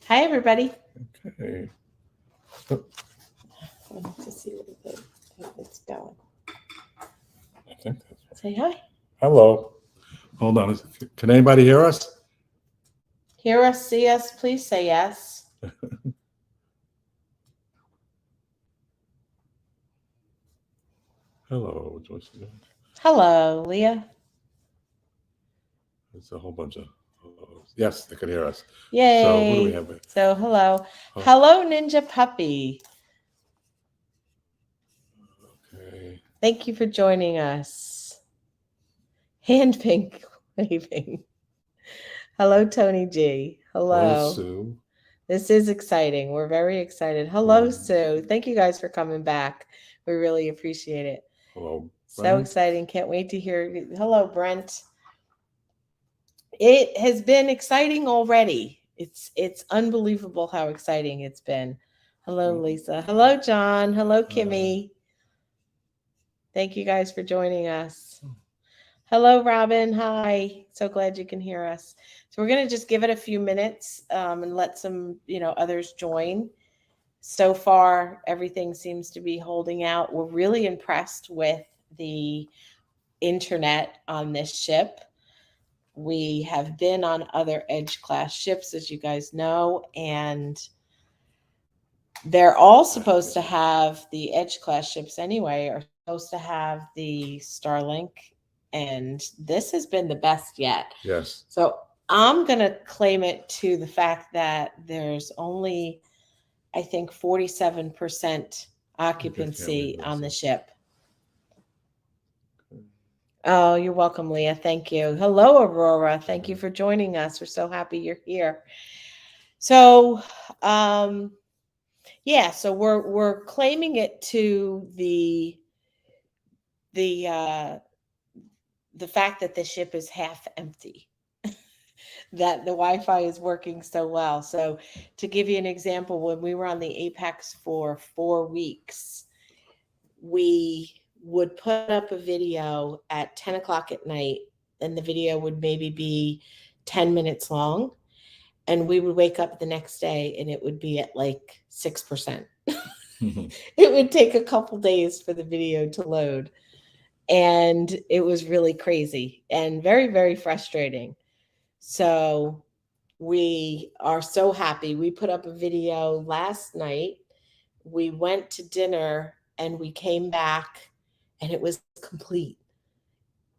Hi, everybody. Okay. I want to see if it's going. I think that's Say hi. Hello. Hold on. Can anybody hear us? Hear us, see us, please say yes. Hello, Joyce. Hello, Leah. There's a whole bunch of hellos. Yes, they can hear us. Yay. So what do we have? So hello. Oh. Hello, Ninja Puppy. Okay. Thank you for joining us. Hand pink waving. Hello, Tony G. Hello. Sue. This is exciting. We're very excited. Hello, Sue. Thank you guys for coming back. We really appreciate it. Hello, So Brent. exciting. Can't wait to hear you. Hello, Brent. It has been exciting already. It's unbelievable how exciting it's been. Hello, Lisa. Hello, John. Hello, Kimmy. Thank you guys for joining us. Hello, Robin. Hi. So glad you can hear us. So we're going to just give it a few minutes and let some, others join. So far, everything seems to be holding out. We're really impressed with the internet on this ship. We have been on other Edge class ships, as you guys know, and they're all supposed to have the Edge class ships anyway, are supposed to have the Starlink, and this has been the best yet. Yes. So I'm going to claim it to the fact that there's only, I think, 47% occupancy on the ship. Oh, you're welcome, Leah. Thank you. Hello, Aurora. Thank you for joining us. We're so happy you're here. So, so we're claiming it to the fact that the ship is half empty, that the Wi-Fi is working so well. So, to give you an example, when we were on the Apex for 4 weeks, we would put up a video at 10 o'clock at night, and the video would maybe be 10 minutes long. And we would wake up the next day and it would be at like 6%. It would take a couple days for the video to load. And it was really crazy and very, very frustrating. So we are so happy. We put up a video last night. We went to dinner and we came back and it was complete.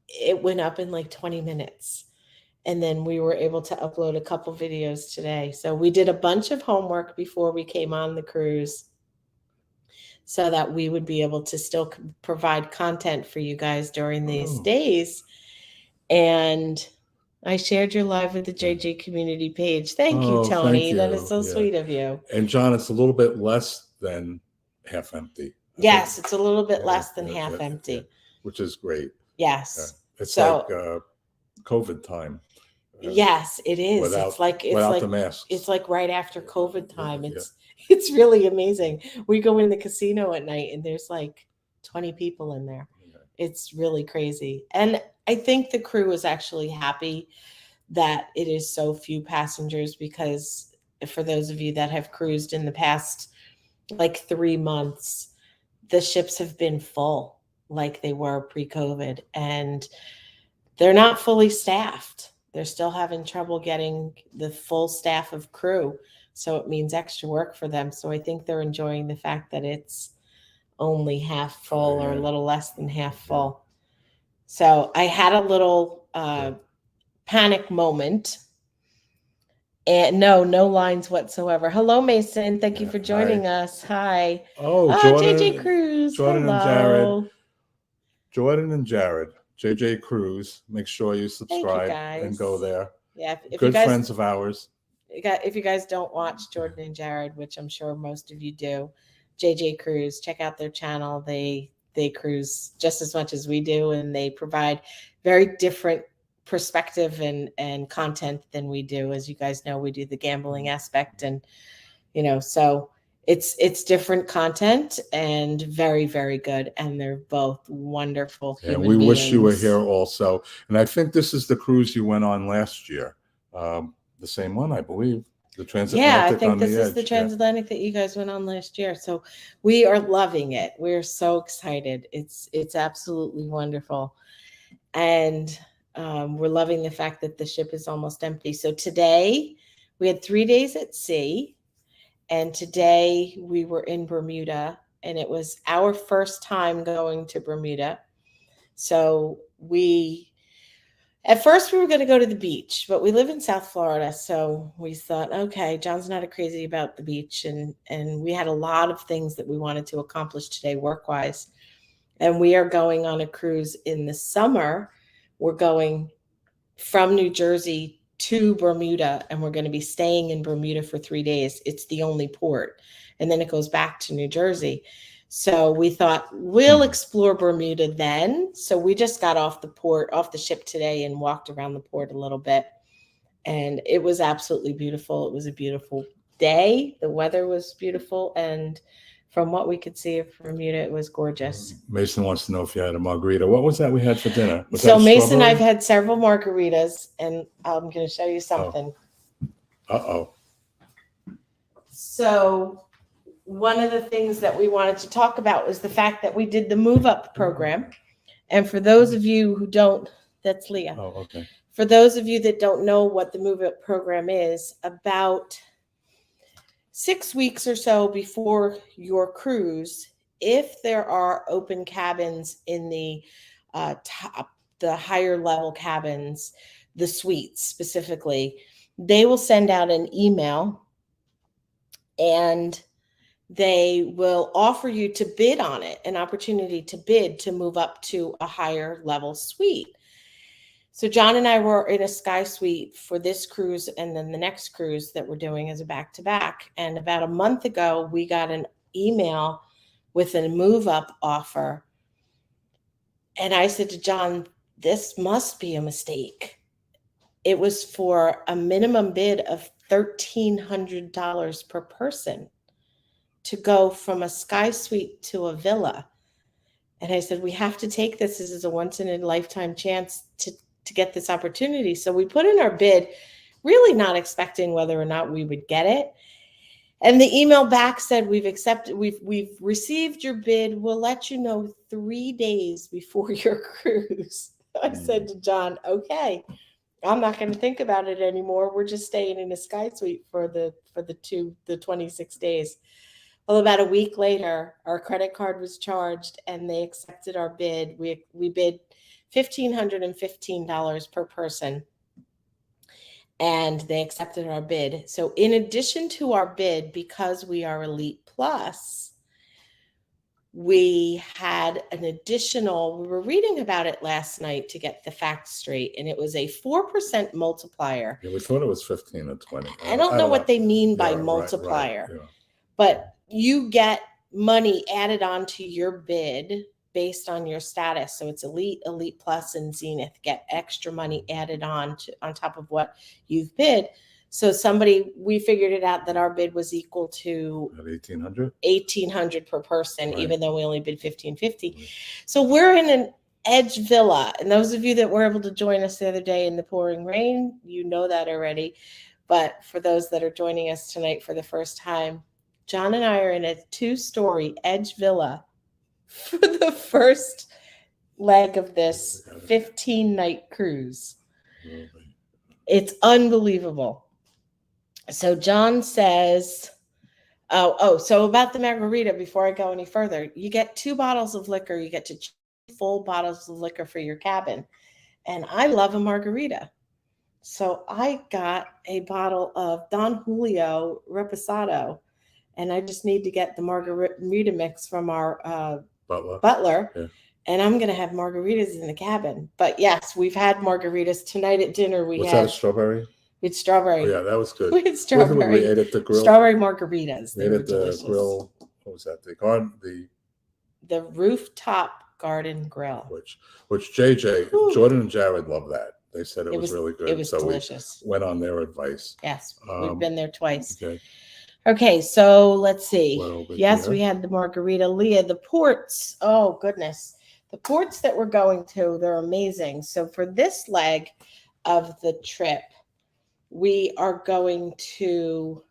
It went up in like 20 minutes. And then we were able to upload a couple videos today. So we did a bunch of homework before we came on the cruise so that we would be able to still provide content for you guys during these days. And I shared your live with the JJ community page. Thank you, Tony. Thank you. That is so sweet of you. And John, it's a little bit less than half empty. Yes, it's a little bit less than half empty. Which is great. Yes. It's like COVID time. Yes, it is. Without the masks. It's like right after COVID time. It's really amazing. We go in the casino at night and there's like 20 people in there. It's really crazy. And I think the crew is actually happy that it is so few passengers, because for those of you that have cruised in the past like 3 months, the ships have been full like they were pre-COVID, and they're not fully staffed. They're still having trouble getting the full staff of crew. So it means extra work for them. So I think they're enjoying the fact that it's only half full or a little less than half full. So I had a little panic moment. And no lines whatsoever. Hello, Mason. Thank you for joining us. Hi. Jordan, JJ Cruz. Jordan Hello. and Jared. Jordan and Jared. JJ Cruz. Make sure you subscribe and go there. Yeah, good friends of ours. If you guys don't watch Jordan and Jared, which I'm sure most of you do, JJ Cruz, check out their channel. They cruise just as much as we do, and they provide very different perspective and content than we do. As you guys know, we do the gambling aspect, and so it's different content and very, very good. And they're both wonderful human beings. We wish you were here also. And I think this is the cruise you went on last year. The same one, I believe. The Transatlantic. Yeah, I think this is Edge. the Transatlantic that you guys went on last year. So we are loving it. We're so excited. It's absolutely wonderful. And we're loving the fact that the ship is almost empty. So today we had 3 days at sea, and today we were in Bermuda, and it was our first time going to Bermuda. So at first we were going to go to the beach, but we live in South Florida. So we thought, okay, John's not crazy about the beach. And we had a lot of things that we wanted to accomplish today work-wise. And we are going on a cruise in the summer. We're going from New Jersey to Bermuda, and we're going to be staying in Bermuda for 3 days. It's the only port. And then it goes back to New Jersey. So we thought we'll explore Bermuda then. So we just got off the ship today, and walked around the port a little bit. And it was absolutely beautiful. It was a beautiful day. The weather was beautiful. And from what we could see of Bermuda, it was gorgeous. Mason wants to know if you had a margarita. What was that we had for dinner? So Mason, I've had several margaritas, and I'm going to show you something. Uh-oh. So one of the things that we wanted to talk about was the fact that we did the Move Up program. And for those of you who don't, that's Leah. Oh, okay. For those of you that don't know what the Move Up program is, about 6 weeks or so before your cruise, if there are open cabins in the the higher level cabins, the suites specifically, they will send out an email, and they will offer you to bid on it, an opportunity to bid to move up to a higher level suite. So John and I were in a sky suite for this cruise, and then the next cruise that we're doing is a back-to-back. And about a month ago, we got an email with a move up offer. And I said to John, this must be a mistake. It was for a minimum bid of $1,300 per person to go from a sky suite to a villa. And I said, we have to take this. This is a once in a lifetime chance to get this opportunity. So we put in our bid, really not expecting whether or not we would get it. And the email back said, we've received your bid. We'll let you know 3 days before your cruise. I said to John, okay, I'm not going to think about it anymore. We're just staying in a sky suite for the 26 days. Well, about a week later, our credit card was charged, and they accepted our bid. We bid $1,515 per person, and they accepted our bid. So in addition to our bid, because we are Elite Plus, we had an additional, we were reading about it last night to get the facts straight, and it was a 4% multiplier. Yeah, we thought it was 15 or 20. I don't know what they mean by multiplier, right, yeah. But you get money added onto your bid based on your status. So it's Elite, Elite Plus, and Zenith get extra money added on top of what you've bid. So we figured it out that our bid was equal to $1,800 per person, right, even though we only bid $1,550. Right. So we're in an Edge Villa. And those of you that were able to join us the other day in the pouring rain, you know that already. But for those that are joining us tonight for the first time, John and I are in a 2-story Edge Villa for the first leg of this 15-night cruise. It's unbelievable. So John says, so about the margarita, before I go any further, you get 2 bottles of liquor. You get to choose full bottles of liquor for your cabin. And I love a margarita. So I got a bottle of Don Julio Reposado, and I just need to get the margarita mix from our butler. Yeah. And I'm going to have margaritas in the cabin. But yes, we've had margaritas tonight at dinner. Was that a strawberry? It's strawberry. Oh, yeah, that was good. We had strawberry. We ate at the grill. Strawberry margaritas. We ate at the grill. What was that? The rooftop garden grill. Which JJ, Jordan and Jared love that. They said it was really good. It was delicious. We went on their advice. Yes, we've been there twice. Okay, so let's see. Yes, we had the margarita. Leah, the ports. Oh, goodness. The ports that we're going to, they're amazing. So for this leg of the trip, we are going to,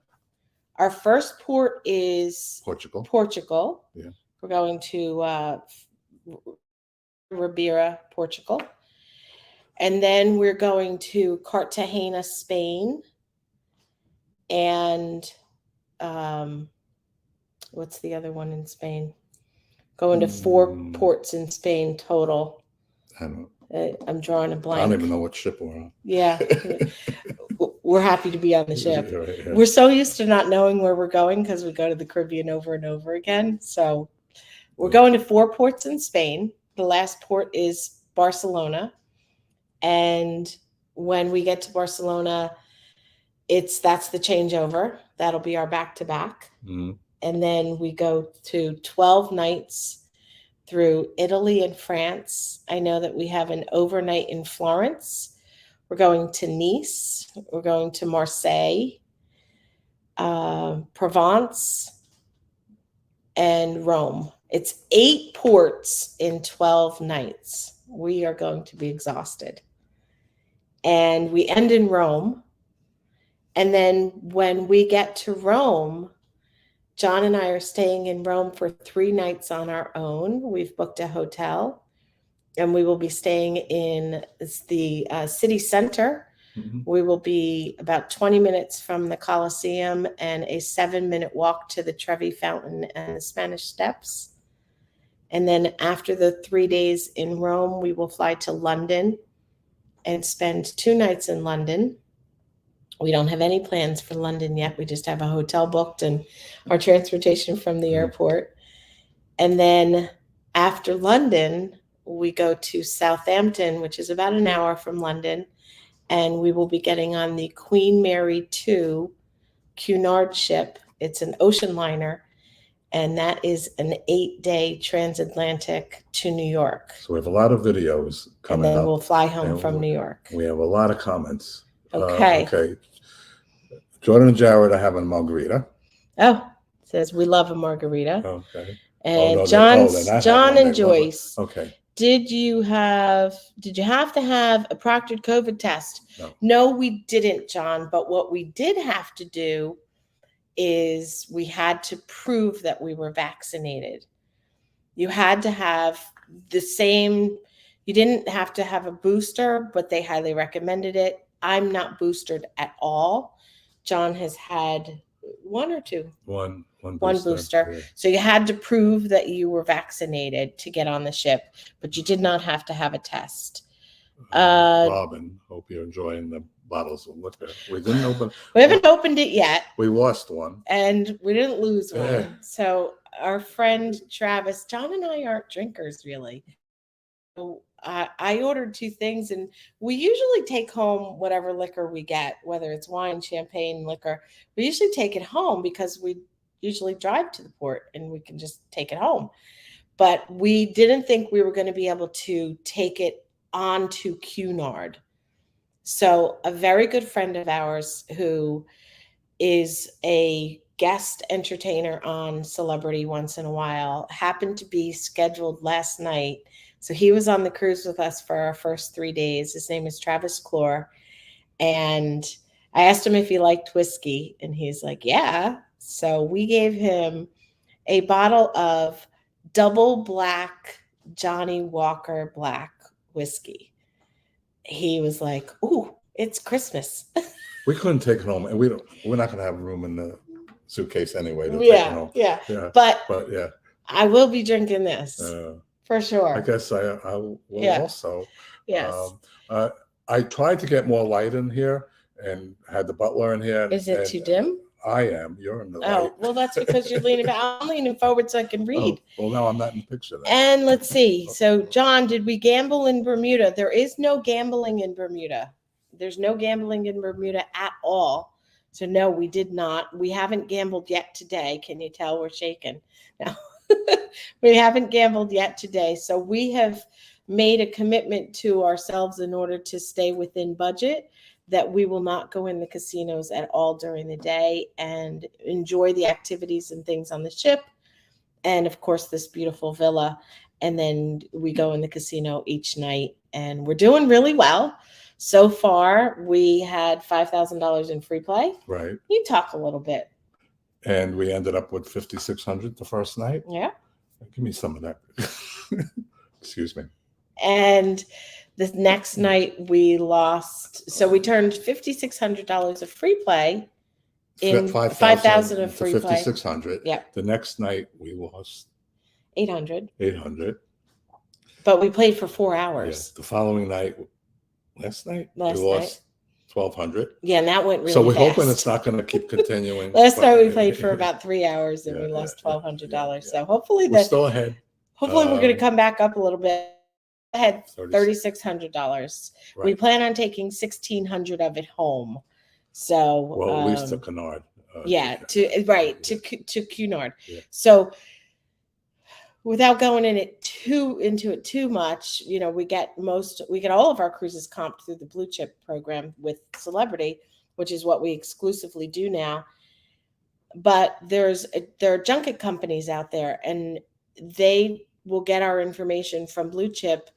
our first port is Portugal. Yeah. We're going to Ribeira, Portugal. And then we're going to Cartagena, Spain. And what's the other one in Spain? Going to 4 ports in Spain total. I'm drawing a blank. I don't even know what ship we're on. Yeah. We're happy to be on the ship. Right, yeah. We're so used to not knowing where we're going because we go to the Caribbean over and over again. So we're going to 4 ports in Spain. The last port is Barcelona. And when we get to Barcelona, that's the changeover. That'll be our back-to-back. Mm-hmm. And then we go to 12 nights through Italy and France. I know that we have an overnight in Florence. We're going to Nice. We're going to Marseille, Provence, and Rome. It's 8 ports in 12 nights. We are going to be exhausted. And we end in Rome. And then when we get to Rome, John and I are staying in Rome for 3 nights on our own. We've booked a hotel, and we will be staying in the city center. Mm-hmm. We will be about 20 minutes from the Colosseum and a 7-minute walk to the Trevi Fountain and the Spanish Steps. And then after the 3 days in Rome, we will fly to London and spend 2 nights in London. We don't have any plans for London yet. We just have a hotel booked and our transportation from the airport. And then after London, we go to Southampton, which is about an hour from London. And we will be getting on the Queen Mary II Cunard ship. It's an ocean liner. And that is an 8-day transatlantic to New York. So we have a lot of videos coming up. And then we'll fly home from New York. We have a lot of comments. Okay. Okay. Jordan and Jared are having a margarita. Oh, says we love a margarita. Okay. And John and Joyce. Okay. Did you have to have a proctored COVID test? No, we didn't, John. But what we did have to do is we had to prove that we were vaccinated. You had to have the same, you didn't have to have a booster, but they highly recommended it. I'm not boosted at all. John has had 1 or 2. One booster. Yeah. So you had to prove that you were vaccinated to get on the ship, but you did not have to have a test. Robin, hope you're enjoying the bottles of liquor. We haven't opened it yet. We lost one. And we didn't lose one. Yeah. So our friend Travis, John and I aren't drinkers really. So I ordered 2 things, and we usually take home whatever liquor we get, whether it's wine, champagne, liquor. We usually take it home because we usually drive to the port and we can just take it home. But we didn't think we were going to be able to take it onto Cunard. So a very good friend of ours who is a guest entertainer on Celebrity once in a while happened to be scheduled last night. So he was on the cruise with us for our first 3 days. His name is Travis Clore. And I asked him if he liked whiskey, and he's like, yeah. So we gave him a bottle of double black Johnny Walker black whiskey. He was like, ooh, it's Christmas. We couldn't take it home, and we're not going to have room in the suitcase anyway to take it home. Yeah. But yeah, I will be drinking this for sure. I guess I will also. Yes. I tried to get more light in here and had the butler in here. Is it too dim? I am. You're in the light. Oh, well, that's because you're leaning back. I'm leaning forward so I can read. Oh, well, now I'm not in the picture then. And let's see. So, John, did we gamble in Bermuda? There is no gambling in Bermuda. There's no gambling in Bermuda at all. So, no, we did not. We haven't gambled yet today. Can you tell we're shaking? No, we haven't gambled yet today. So, we have made a commitment to ourselves in order to stay within budget, that we will not go in the casinos at all during the day and enjoy the activities and things on the ship. And of course, this beautiful villa. And then we go in the casino each night, and we're doing really well. So far, we had $5,000 in free play. Right. You talk a little bit. And we ended up with 5,600 the first night. Yeah. Give me some of that. Excuse me. And the next night we lost. So we turned $5,600 of free play in 5,000 of free play. 5,600. Yeah. The next night we lost 800. 800. But we played for 4 hours. Yeah. The following night, last night, we lost 1,200. Yeah, and that went really fast. So we're fast. hoping it's not going to keep continuing. Last night we played for about 3 hours and we lost $1,200. Yeah. So hopefully we're still ahead. Hopefully we're going to come back up a little bit. Ahead $3,600. Right. We plan on taking 1,600 of it home. So well, at least to Cunard. to Cunard. Yeah. So without going into it too much, we get all of our cruises comped through the Blue Chip program with Celebrity, which is what we exclusively do now. But there are junket companies out there, and they will get our information from Blue Chip,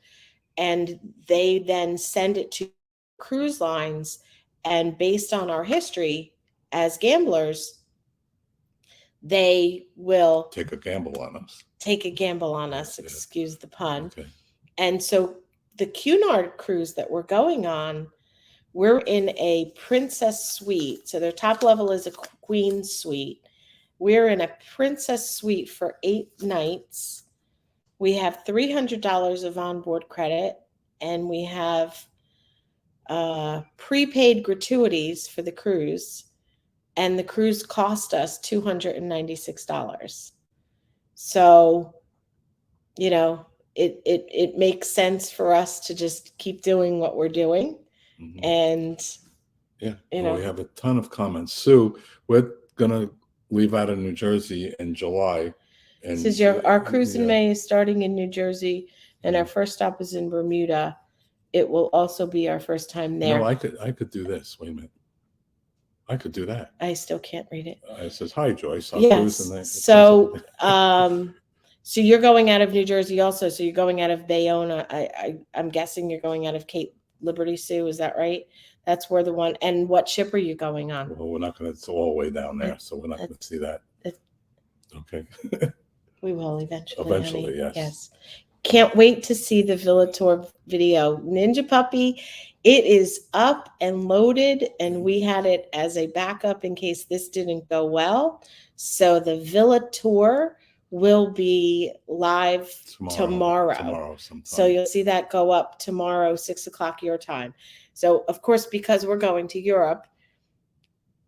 and they then send it to cruise lines, and based on our history as gamblers, they will take a gamble on us. Excuse the pun. Okay. And so the Cunard cruise that we're going on, we're in a princess suite. So their top level is a queen suite. We're in a princess suite for 8 nights. We have $300 of onboard credit, and we have prepaid gratuities for the cruise, and the cruise cost us $296. So, it makes sense for us to just keep doing what we're doing. Mm-hmm. And we have a ton of comments. Sue, we're gonna leave out of New Jersey in July. And says our cruise in May is starting in New Jersey, and our first stop is in Bermuda. It will also be our first time there. No, I could do this. Wait a minute. I could do that. I still can't read it. It says, "Hi, Joyce." Yes. So, so you're going out of New Jersey also. So you're going out of Bayonne. I'm guessing you're going out of Cape Liberty, Sue. Is that right? That's where the one. And what ship are you going on? Well, we're not going to. It's all the way down there, so we're not going to see that. Okay. We will eventually. Eventually, honey. Yes. Yes. Can't wait to see the Villa Tour video. Ninja Puppy, it is up and loaded, and we had it as a backup in case this didn't go well. So the Villa Tour will be live tomorrow sometime. So you'll see that go up tomorrow, 6:00 your time. So, of course, because we're going to Europe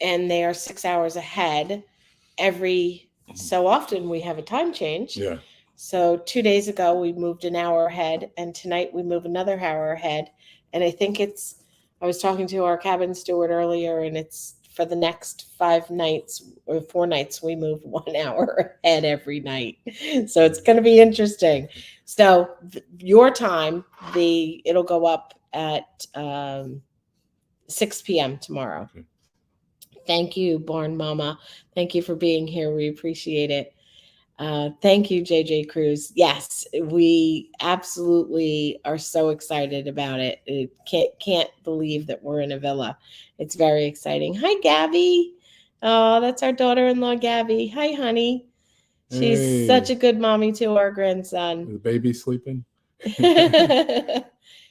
and they are 6 hours ahead, every so often we have a time change. Yeah. So 2 days ago, we moved an hour ahead, and tonight we move another hour ahead. And I think I was talking to our cabin steward earlier, and it's for the next 5 nights or 4 nights, we move 1 hour ahead every night. So it's going to be interesting. So your time, it'll go up at 6 p.m. tomorrow. Okay. Thank you, Barn Mama. Thank you for being here. We appreciate it. Thank you, JJ Cruz. Yes, we absolutely are so excited about it. Can't believe that we're in a villa. It's very exciting. Hi, Gabby. Oh, that's our daughter-in-law, Gabby. Hi, honey. She's such a good mommy to our grandson. Is the baby sleeping? We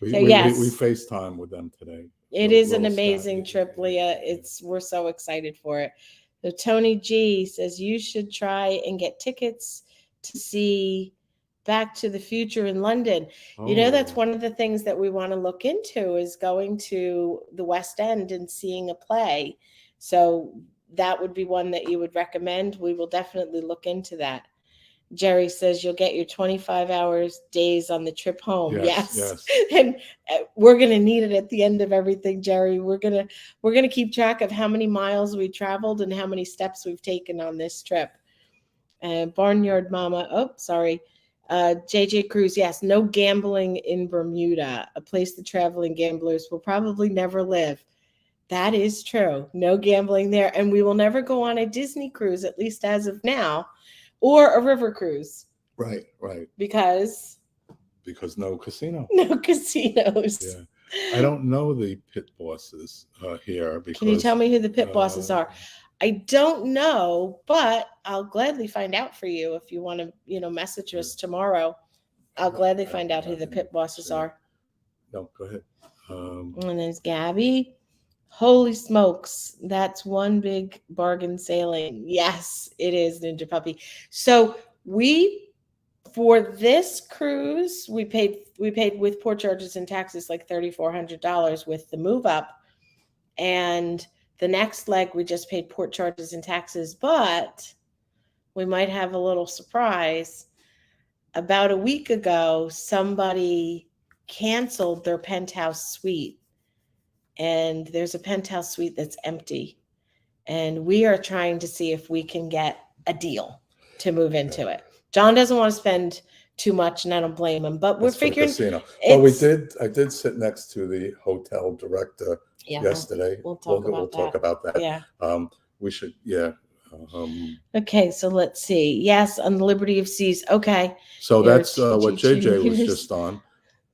FaceTime with them today. It is an amazing trip, Leah. We're so excited for it. So Tony G says you should try and get tickets to see Back to the Future in London. Oh. That's one of the things that we want to look into is going to the West End and seeing a play. So that would be one that you would recommend. We will definitely look into that. Jerry says you'll get your 25 hours days on the trip home. Yes. And we're going to need it at the end of everything, Jerry. We're going to keep track of how many miles we traveled and how many steps we've taken on this trip. Barnyard Mama. Oh, sorry. JJ Cruz. Yes. No gambling in Bermuda, a place the traveling gamblers will probably never live. That is true. No gambling there. And we will never go on a Disney cruise, at least as of now. Or a river cruise. Right. Because no casino. No casinos. Yeah. I don't know the pit bosses here because. Can you tell me who the pit bosses are? I don't know, but I'll gladly find out for you if you want to, message us tomorrow. I'll gladly find out who the pit bosses are. No, go ahead. And there's Gabby. Holy smokes, that's one big bargain sailing. Yes, it is, Ninja Puppy. So for this cruise, we paid with port charges and taxes like $3,400 with the move up. And the next leg, we just paid port charges and taxes, but we might have a little surprise. About a week ago, somebody canceled their penthouse suite, and there's a penthouse suite that's empty. And we are trying to see if we can get a deal to move into it. John doesn't want to spend too much, and I don't blame him, but we're figuring. Well, I did sit next to the hotel director yesterday. We'll talk about that. Yeah. We should, okay, so let's see. Yes, on the Liberty of Seas. Okay. So that's what JJ was just on.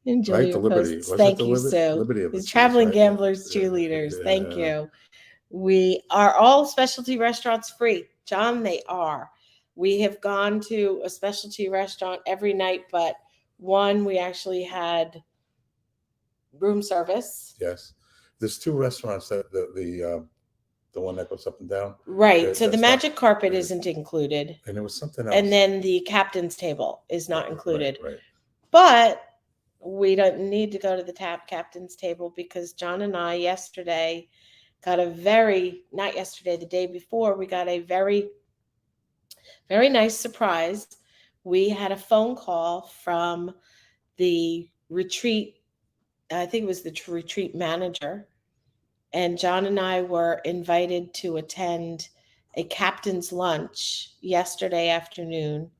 Right, the Liberty. Thank you, Sue. Liberty of the Traveling Gamblers Cheerleaders. Yeah. Thank you. We are all specialty restaurants free. John, they are. We have gone to a specialty restaurant every night, but one we actually had room service. Yes. There's two restaurants that the one that goes up and down. Right. So the magic carpet isn't included. And there was something else. And then the captain's table is not included. Right. But we don't need to go to the captain's table because John and I yesterday got the day before, we got a very, very nice surprise. We had a phone call from the retreat. I think it was the retreat manager. And John and I were invited to attend a captain's lunch yesterday afternoon.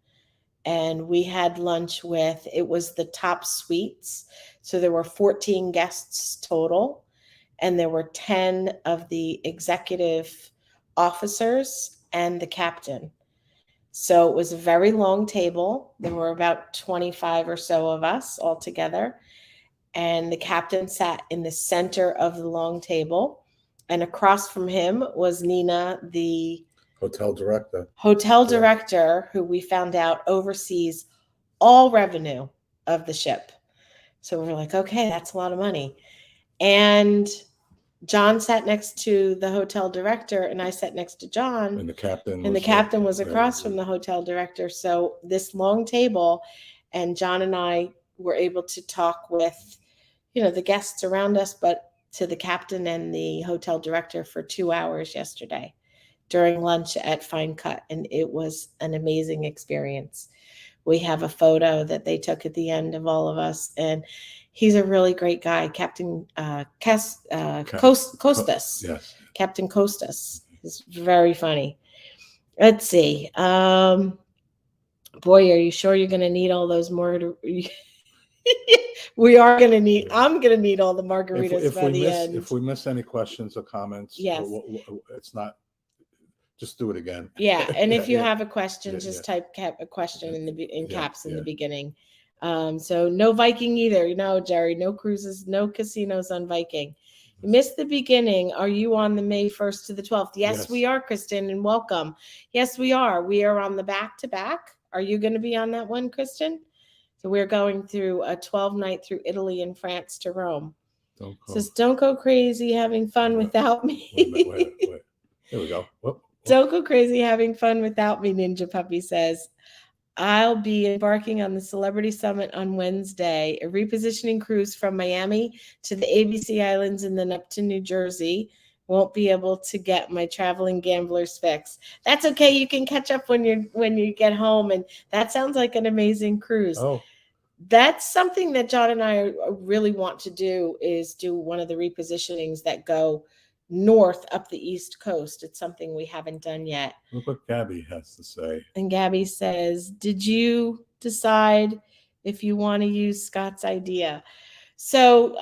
And we had lunch it was the top suites. So there were 14 guests total. And there were 10 of the executive officers and the captain. So it was a very long table. There were about 25 or so of us all together. And the captain sat in the center of the long table. And across from him was Nina, the hotel director, who we found out oversees all revenue of the ship. So we're like, okay, that's a lot of money. And John sat next to the hotel director, and I sat next to John. And the captain was across from the hotel director. So this long table, and John and I were able to talk with, the guests around us, but to the captain and the hotel director for 2 hours yesterday during lunch at Fine Cut. And it was an amazing experience. We have a photo that they took at the end of all of us, and he's a really great guy, Captain Costas. Yes. Captain Costas is very funny. Let's see. Boy, are you sure you're going to need all those more? We are going to need. I'm going to need all the margaritas by the end. If we miss any questions or comments, yes, it's not. Just do it again. Yeah, and if you have a question, just type a question in caps in the beginning. So no Viking either. No, Jerry, no cruises, no casinos on Viking. You missed the beginning. Are you on the May 1st to the 12th? Yes, we are, Kristen, and welcome. Yes, we are. We are on the back-to-back. Are you going to be on that one, Kristen? So we're going through a 12-night through Italy and France to Rome. Says, don't go crazy having fun without me. Wait. Here we go. Whoop. Don't go crazy having fun without me, Ninja Puppy says. I'll be embarking on the Celebrity Summit on Wednesday, a repositioning cruise from Miami to the ABC Islands and then up to New Jersey. Won't be able to get my traveling gamblers fix. That's okay. You can catch up when you get home. And that sounds like an amazing cruise. Oh. That's something that John and I really want to do, is do one of the repositionings that go north up the East Coast. It's something we haven't done yet. Look what Gabby has to say. And Gabby says, did you decide if you want to use Scott's idea? So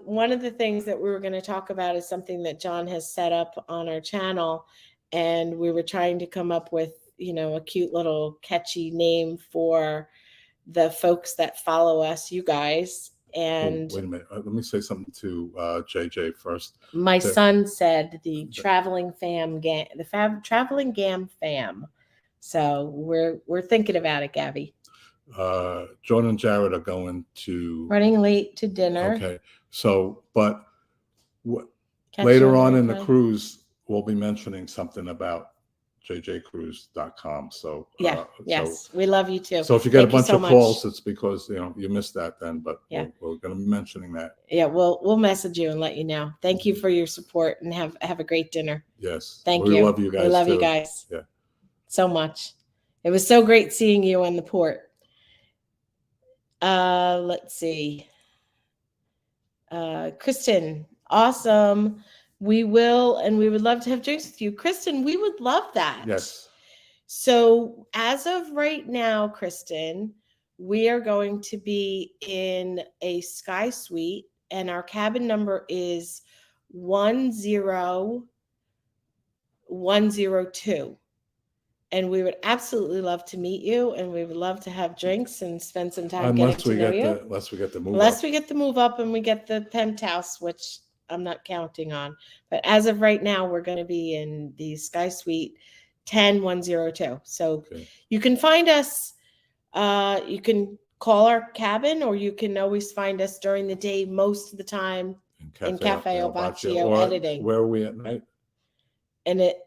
one of the things that we were going to talk about is something that John has set up on our channel. And we were trying to come up with, a cute little catchy name for the folks that follow us, you guys. And wait a minute. Let me say something to JJ first. my son said the traveling fam gam, traveling gam fam. So we're thinking about it, Gabby. Jordan and Jared are going to Running late to dinner. Okay, so but Catch later you on the in the replay. cruise, we'll be mentioning something about jjcruise.com. So Yeah, yes, we love you too. So if you get Thank a bunch so of much. calls, it's because you missed that then. But Yeah. we're going to be mentioning that. Yeah, we'll message you and let you know. Thank you for your support, and have a great dinner. Yes, Thank we you. love you guys. We love too. you guys. Yeah, so much. It was so great seeing you on the port. Let's see. Kristen, awesome. We will, and we would love to have drinks with you. Kristen, we would love that. Yes. So as of right now, Kristen, we are going to be in a Sky Suite, and our cabin number is 10102. And we would absolutely love to meet you, and we would love to have drinks and spend some time getting to know you. Unless we get the move Unless up. we get the move up and we get the penthouse, which I'm not counting on. But as of right now, we're going to be in the Sky Suite 10102. So you can find us. You can call our cabin, or you can always find us during the day most of the time in Cafe El Baccio editing. Where are we at night? And at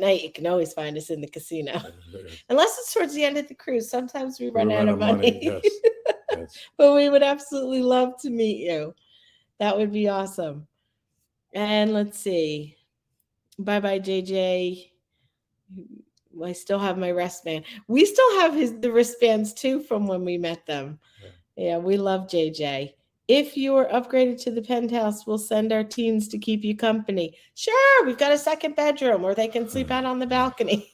night you can always find us in the casino, unless it's towards the end of the cruise. Sometimes we run out of money. Yes. Yes. But we would absolutely love to meet you. That would be awesome. And let's see. Bye JJ. I still have my wristband. We still have the wristbands too from when we met them. Yeah, we love JJ. If you are upgraded to the penthouse, we'll send our teens to keep you company. Sure, we've got a second bedroom where they can sleep out on the balcony.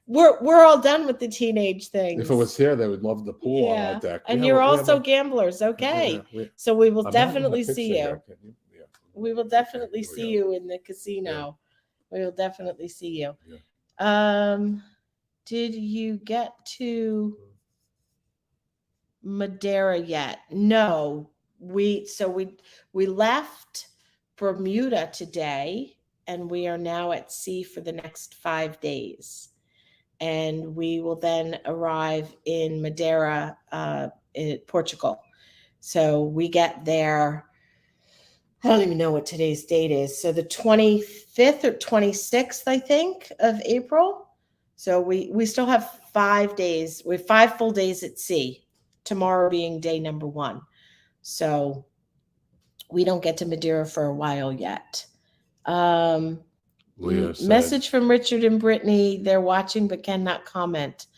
We're all done with the teenage things. If it was here, they would love the pool on our deck. And you're also gamblers. Okay. So we will definitely see you. We will definitely see you in the casino. We will definitely see you. Did you get to Madeira yet? No. We left Bermuda today, and we are now at sea for the next 5 days. And we will then arrive in Madeira, in Portugal. So we get there, I don't even know what today's date is. So the 25th or 26th, I think, of April. So we still have 5 days. We have 5 full days at sea, tomorrow being day number 1. So we don't get to Madeira for a while yet. Message from Richard and Brittany. They're watching but cannot comment.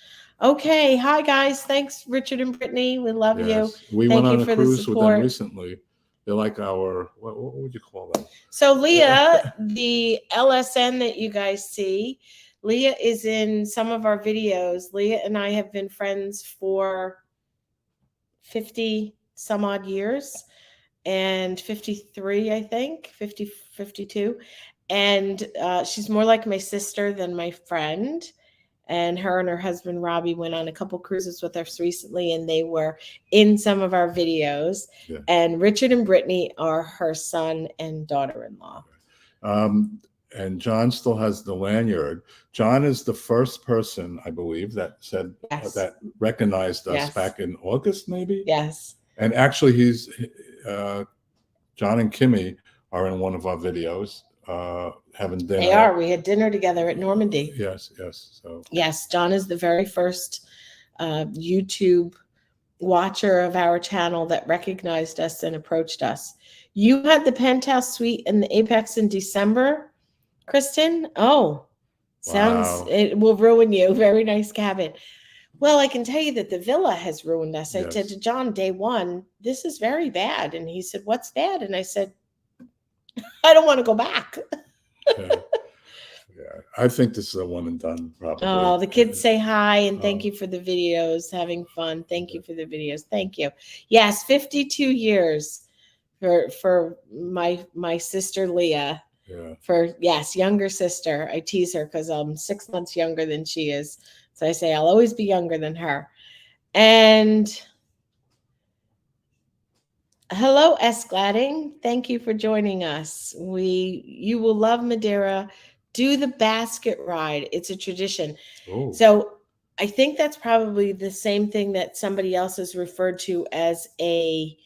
Okay. Hi, guys. Thanks, Richard and Brittany. We love you. We went on a cruise with them recently. They're like our, what would you call them? So Leah, the LSN that you guys see, Leah is in some of our videos. Leah and I have been friends for 50 some odd years, and 53, I think, 52. And she's more like my sister than my friend. And her and her husband, Robbie, went on a couple cruises with us recently, and they were in some of our videos. Yeah. And Richard and Brittany are her son and daughter-in-law. And John still has the lanyard. John is the first person, I believe, that said that recognized us back in August, maybe? Yes. And actually, he's John and Kimmy are in one of our videos. Having dinner. They are. We had dinner together at Normandy. Yes. So yes, John is the very first YouTube watcher of our channel that recognized us and approached us. You had the penthouse suite in the Apex in December, Kristen? Oh, sounds, it will ruin you. Very nice cabin. Well, I can tell you that the villa has ruined us. I said to John, day 1, this is very bad. And he said, what's bad? And I said, I don't want to go back. Yeah, I think this is a one and done, probably. Oh, the kids say hi and thank you for the videos. Having fun. Thank you for the videos. Thank you. Yes, 52 years for my sister Leah. Yeah. Younger sister. I tease her because I'm 6 months younger than she is. So I say I'll always be younger than her. And Hello, S. Gladding. Thank you for joining us. You will love Madeira. Do the basket ride. It's a tradition. Oh, So I think that's probably the same thing that somebody else has referred to as a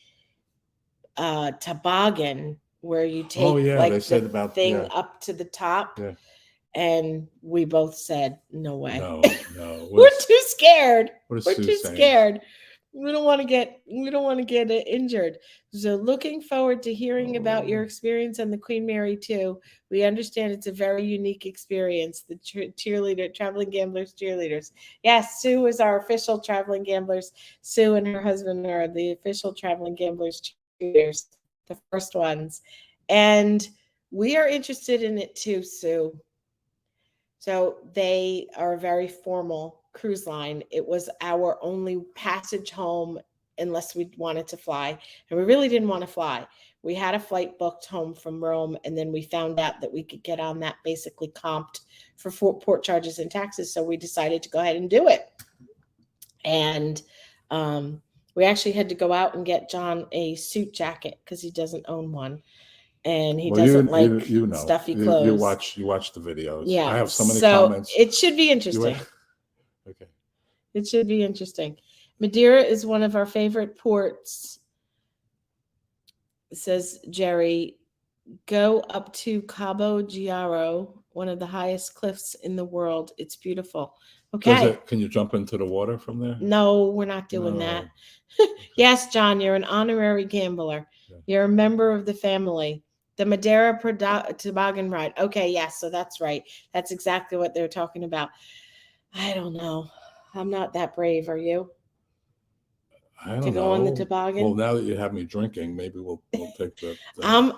toboggan, where you oh take yeah, they like the said about thing up to the top. yeah. And we both said, no way. No. We're too scared. What is We're Sue too saying? scared. We don't want to get injured. So looking forward to hearing about your experience on the Queen Mary 2. We understand it's a very unique experience. The Traveling Gamblers cheerleaders. Yes, Sue is our official Traveling Gamblers. Sue and her husband are the official Traveling Gamblers cheerleaders, the first ones. And we are interested in it too, Sue. So they are a very formal cruise line. It was our only passage home unless we wanted to fly. And we really didn't want to fly. We had a flight booked home from Rome, and then we found out that we could get on that basically comped for port charges and taxes. So we decided to go ahead and do it. And we actually had to go out and get John a suit jacket because he doesn't own one. And he doesn't like stuffy clothes. You watch the videos. Yeah, I have so many comments. It should be interesting. Okay. It should be interesting. Madeira is one of our favorite ports, says Jerry. Go up to Cabo Giaro, one of the highest cliffs in the world. It's beautiful. Okay. Can you jump into the water from there? No, we're not doing that. Yes, John, you're an honorary gambler. Yeah. You're a member of the family. The Madeira toboggan ride. Okay, yes, so that's right. That's exactly what they're talking about. I don't know. I'm not that brave. Are you? I don't know. Go on the toboggan. Well, now that you have me drinking, maybe we'll take the. I'm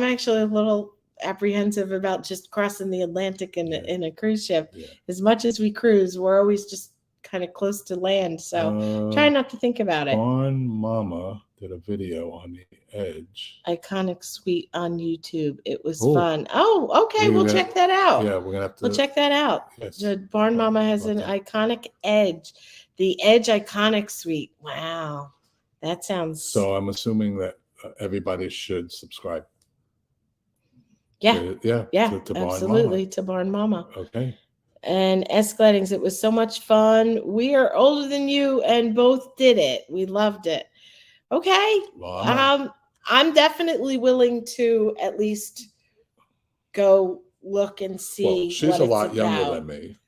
actually a little apprehensive about just crossing the Atlantic in a cruise ship. Yeah. As much as we cruise, we're always just kind of close to land. So try not to think about it. Barn Mama did a video on the Edge. Iconic Suite on YouTube. It was fun. Oh, okay. We'll check that out. Yeah, we're going to have to. We'll check that out. Yes. The Barn Mama has an iconic Edge. The Edge Iconic Suite. Wow. That sounds... So I'm assuming that everybody should subscribe. Yeah. To absolutely. To Barn Mama. Okay. And S. Gladdings, it was so much fun. We are older than you and both did it. We loved it. Okay. Well, I'm definitely willing to at least go look and see. Well, she's a lot younger than me.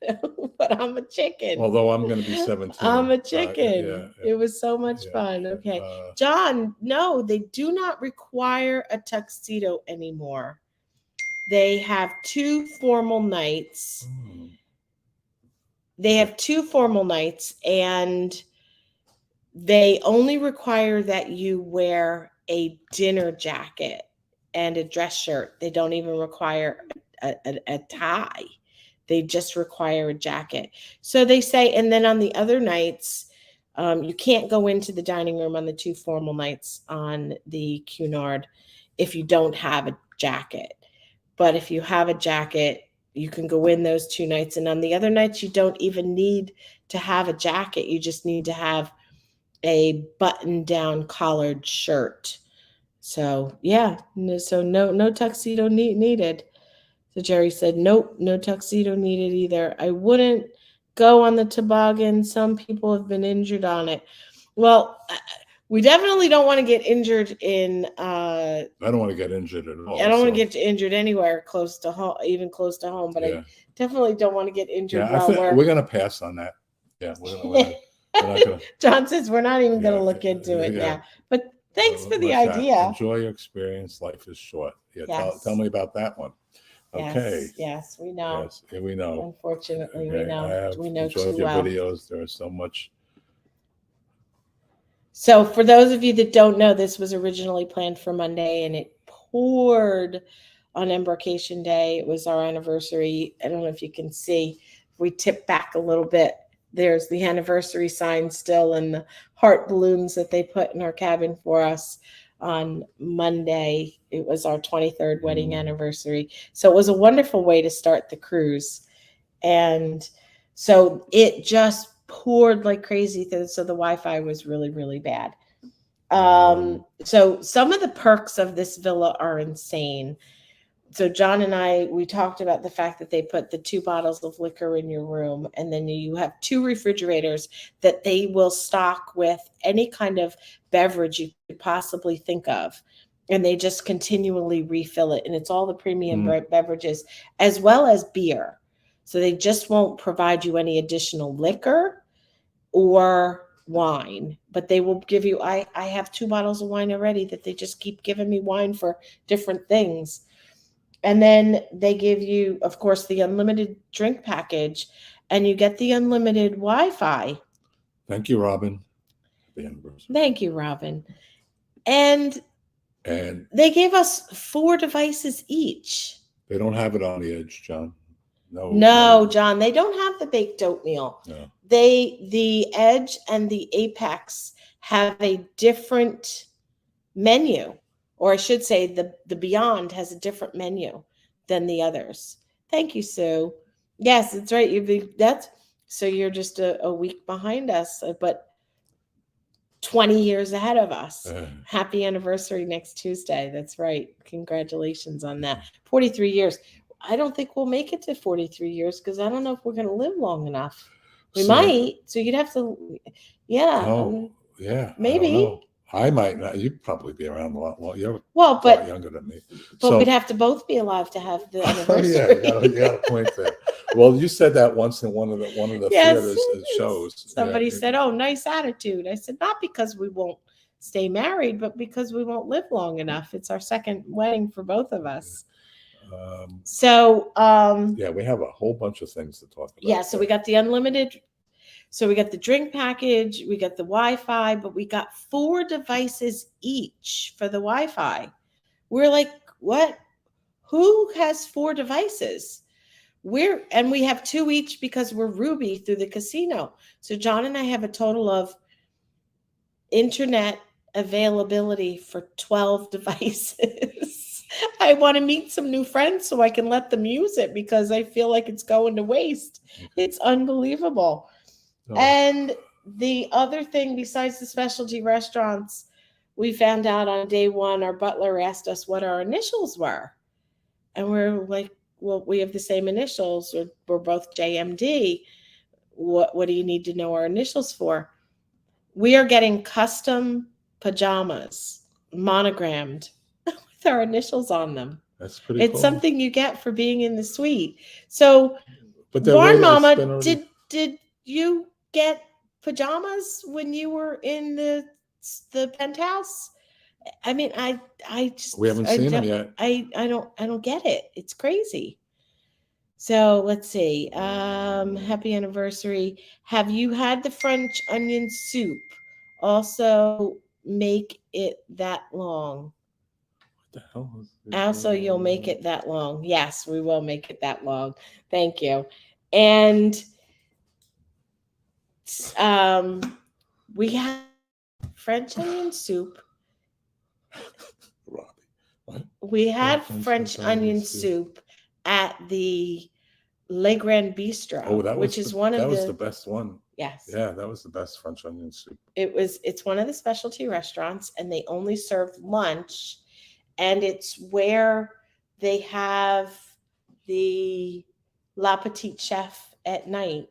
But I'm a chicken. Although I'm going to be 17. I'm a chicken. It was so much fun. Okay. John, no, they do not require a tuxedo anymore. They have 2 formal nights. They have 2 formal nights, and they only require that you wear a dinner jacket and a dress shirt. They don't even require a tie. They just require a jacket. So they say, and then on the other nights, you can't go into the dining room on the 2 formal nights on the Cunard if you don't have a jacket. But if you have a jacket, you can go in those 2 nights. And on the other nights, you don't even need to have a jacket. You just need to have a button-down collared shirt. So, yeah. So no tuxedo needed. So Jerry said, nope, no tuxedo needed either. I wouldn't go on the toboggan. Some people have been injured on it. Well, we definitely don't want to get injured in... I don't want to get injured at all. I don't want to get injured anywhere close to home, even close to home. But I definitely don't want to get injured. Yeah, I think we're going to pass on that. Yeah, we're not gonna... John says we're not even going to look into it now. But thanks for the idea. Enjoy your experience. Life is short. Yeah, tell me about that one. Okay. Yes, we know. Yes, we know. Unfortunately, we know. We know too enjoyed your well. videos. There is so much. So for those of you that don't know, this was originally planned for Monday, and it poured on Embarkation Day. It was our anniversary. I don't know if you can see. If we tip back a little bit, there's the anniversary sign still and the heart balloons that they put in our cabin for us on Monday. It was our 23rd wedding anniversary. So it was a wonderful way to start the cruise. And so it just poured like crazy. So the Wi-Fi was really, really bad. So some of the perks of this villa are insane. So John and I, we talked about the fact that they put the 2 bottles of liquor in your room, and then you have 2 refrigerators that they will stock with any kind of beverage you could possibly think of. And they just continually refill it. And it's all the premium beverages as well as beer. So they just won't provide you any additional liquor or wine, but they will give you, I have 2 bottles of wine already that they just keep giving me wine for different things. And then they give you, of course, the unlimited drink package, and you get the unlimited Wi-Fi. Thank you, Robin. The anniversary. Thank you, Robin. And they gave us 4 devices each. They don't have it on the Edge, John. No, John, they don't have the baked oatmeal. No. The Edge and the Apex have a different menu. Or I should say the Beyond has a different menu than the others. Thank you, Sue. Yes, that's right. So you're just a week behind us, but 20 years ahead of us. Happy anniversary next Tuesday. That's right. Congratulations on that. 43 years. I don't think we'll make it to 43 years because I don't know if we're going to live long enough. We might. So you'd have to, yeah. Oh, yeah. Maybe. I might not. You'd probably be around a lot. Well, you're a lot younger than me. But we'd have to both be alive to have the anniversary. Yeah, you got a point there. Well, you said that once in one of the theaters shows. Somebody said, "Oh, nice attitude." I said, "Not because we won't stay married, but because we won't live long enough. It's our second wedding for both of us." Yeah, we have a whole bunch of things to talk about. Yeah, so we got the unlimited. So we got the drink package, we got the Wi-Fi, but we got 4 devices each for the Wi-Fi. We're like, what? Who has 4 devices? And we have 2 each because we're Ruby through the casino. So John and I have a total of internet availability for 12 devices. I want to meet some new friends so I can let them use it because I feel like it's going to waste. It's unbelievable. Oh. And the other thing besides the specialty restaurants, we found out on day 1, our butler asked us what our initials were. And we're like, well, we have the same initials. We're both JMD. What do you need to know our initials for? We are getting custom pajamas, monogrammed, with our initials on them. That's pretty cool. It's something you get for being in the suite. So, Barn Mama, did you get pajamas when you were in the penthouse? I mean, we haven't seen them yet. I don't get it. It's crazy. So let's see. Happy anniversary. Have you had the French onion soup? Also, make it that long. What the hell is this? Also, you'll make it that long. Yes, we will make it that long. Thank you. And we had French onion soup. We had French onion soup at the Le Grand Bistro, which is one of the... That was the best one. Yes. Yeah, that was the best French onion soup. It's one of the specialty restaurants, and they only serve lunch, and it's where they have the La Petite Chef at night.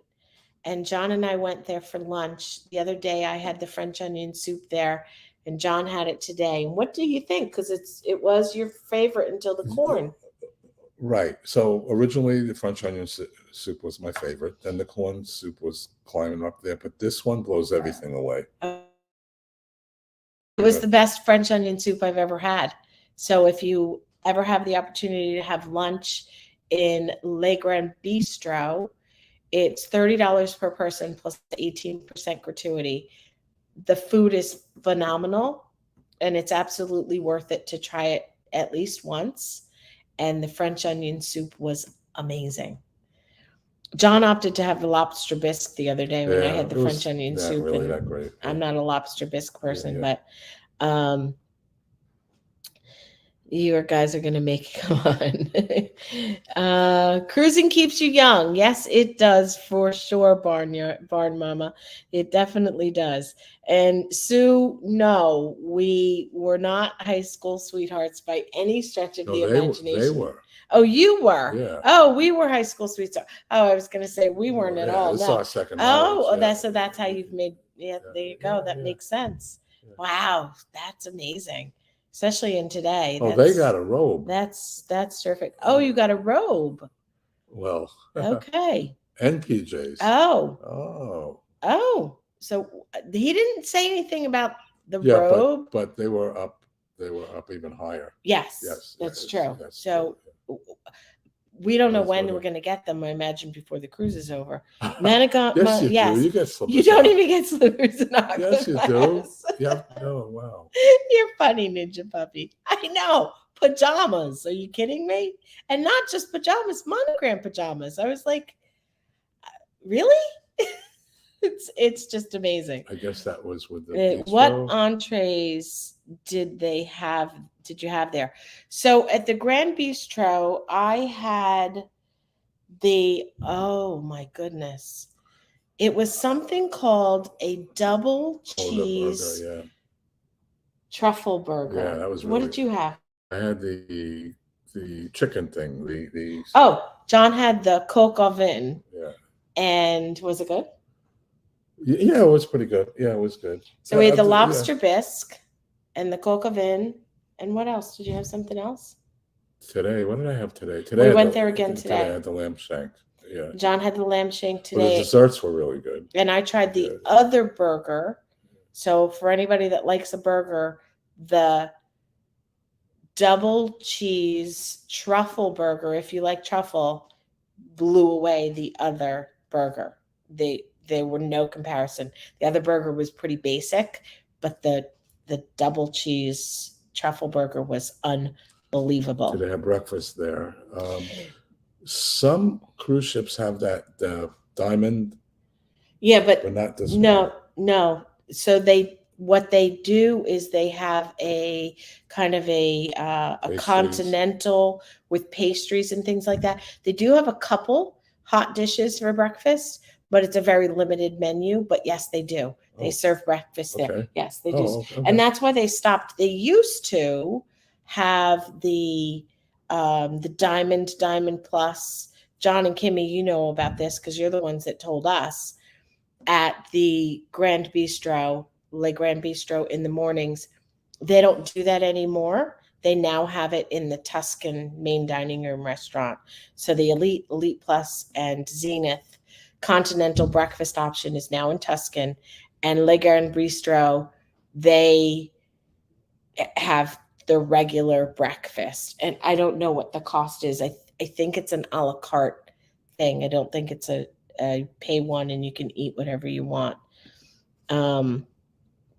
And John and I went there for lunch. The other day I had the French onion soup there, and John had it today. And what do you think? Because it was your favorite until the corn. Right. So originally the French onion soup was my favorite. Then the corn soup was climbing up there. But this one blows everything away. It was the best French onion soup I've ever had. So if you ever have the opportunity to have lunch in Le Grand Bistro, it's $30 per person plus 18% gratuity. The food is phenomenal, and it's absolutely worth it to try it at least once. And the French onion soup was amazing. John opted to have the lobster bisque the other day when I had the French onion soup. Really that great. I'm not a lobster bisque person, but You guys are going to make it come on. Cruising keeps you young. Yes, it does for sure, Barn Mama. It definitely does. And Sue, no, we were not high school sweethearts by any stretch of No, the imagination. they were. Oh, you were? Yeah. Oh, we were high school sweethearts. Oh, I was going to say we weren't at all. This No. is our second Oh, marriage. so that's how you've made. Yeah, there you go. That makes sense. Yeah. Wow, that's amazing. Especially in today. Oh, they got a robe. That's terrific. Oh, you got a robe. Well, okay. And PJs. Oh. So he didn't say anything about the robe, but they were up. They were up even higher. Yes, that's true. So we don't know when we're going to get them. I imagine before the cruise is over. Yes, you do. You get slippers. You don't even get slippers in Aqua Yes, you do. Yeah. Oh, wow. You're funny, Ninja Puppy. I know. Pajamas. Are you kidding me? And not just pajamas, monogram pajamas. I was like, really? It's just amazing. I guess that was with the what entrees did you have there? So at the Grand Bistro, I had oh my goodness. It was something called a double cheese burger, truffle burger. Yeah, that was what did you have? I had the chicken thing. John had the coq au vin. Yeah. And was it good? Yeah, it was pretty good. Yeah, it was good. So we had the lobster bisque and the coq au vin. And what else? Did you have something else? Today, what did I have today? Today we went there again today. I had the lamb shank. Yeah. John had the lamb shank today. But the desserts were really good. And I tried the other burger. So for anybody that likes a burger, the double cheese truffle burger, if you like truffle, blew away the other burger. There were no comparison. The other burger was pretty basic, but the double cheese truffle burger was unbelievable. Did they have breakfast there? Some cruise ships have that diamond. Yeah, but not this one. No. So what they do is they have a kind of a continental with pastries and things like that. They do have a couple hot dishes for breakfast, but it's a very limited menu. But yes, they do. They serve breakfast there. Okay. Yes, they do. Okay. And that's why they stopped. They used to have the Diamond Plus. John and Kimmy, you know about this because you're the ones that told us at the Grand Bistro, Le Grand Bistro in the mornings. They don't do that anymore. They now have it in the Tuscan main dining room restaurant. So the Elite Plus, and Zenith continental breakfast option is now in Tuscan, and Le Grand Bistro, they have the regular breakfast. And I don't know what the cost is. I think it's an a la carte thing. I don't think it's a pay one and you can eat whatever you want. Do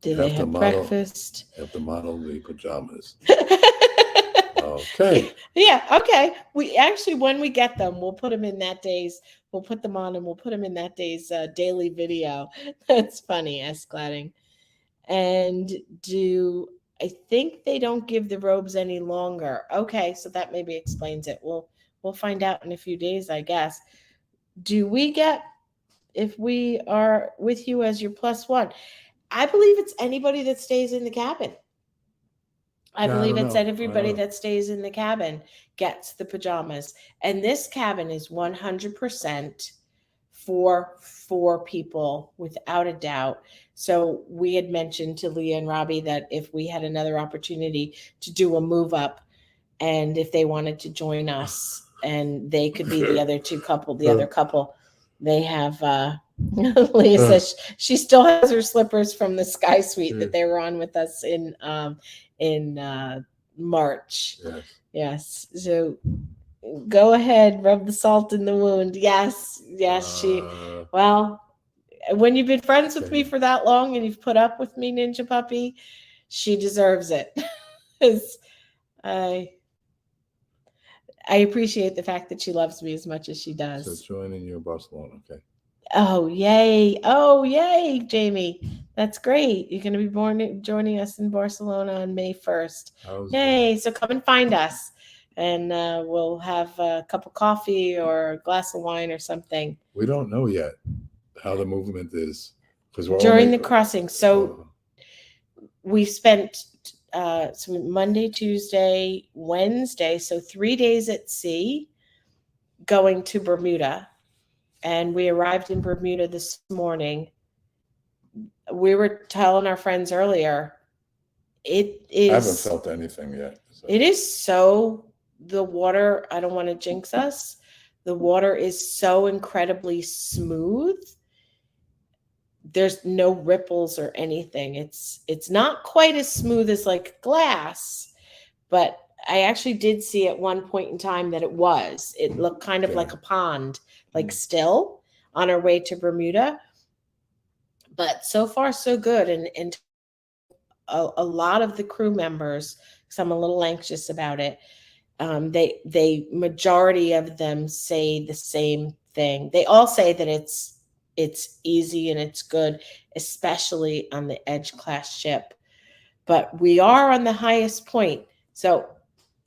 they have breakfast? Have to model the pajamas. Okay. Yeah. Okay. We actually, when we get them, we'll put them in that day's. We'll put them on and we'll put them in that day's daily video. That's funny, Gladding. And I think they don't give the robes any longer. Okay, so that maybe explains it. We'll find out in a few days, I guess. Do we get, if we are with you as your +1? I believe it's anybody that stays in the cabin. I believe it's everybody that stays in the cabin gets the pajamas. And this cabin is 100% for 4 people, without a doubt. So we had mentioned to Leah and Robbie that if we had another opportunity to do a move up, and if they wanted to join us, and they could be the other couple, they have Leah says she still has her slippers from the Sky Suite that they were on with us in March. Yes. So go ahead, rub the salt in the wound. Yes. When you've been friends with me for that long and you've put up with me, Ninja Puppy, she deserves it. I appreciate the fact that she loves me as much as she does. So joining you in Barcelona, okay. Oh, yay, Jamie. That's great. You're going to be joining us in Barcelona on May 1st. Yay. So come and find us, and we'll have a cup of coffee or a glass of wine or something. We don't know yet how the movement is, because we're during the crossing. So we spent so Monday, Tuesday, Wednesday, so 3 days at sea going to Bermuda, and we arrived in Bermuda this morning. We were telling our friends earlier, it is. I haven't felt anything yet. So. It is so, the water, I don't want to jinx us. The water is so incredibly smooth. There's no ripples or anything. It's not quite as smooth as like glass, but I actually did see at one point in time that it looked kind of like a pond, like still on our way to Bermuda. But so far so good. And a lot of the crew members, because I'm a little anxious about it, they majority of them say the same thing. They all say that it's easy and it's good, especially on the Edge class ship. But we are on the highest point. So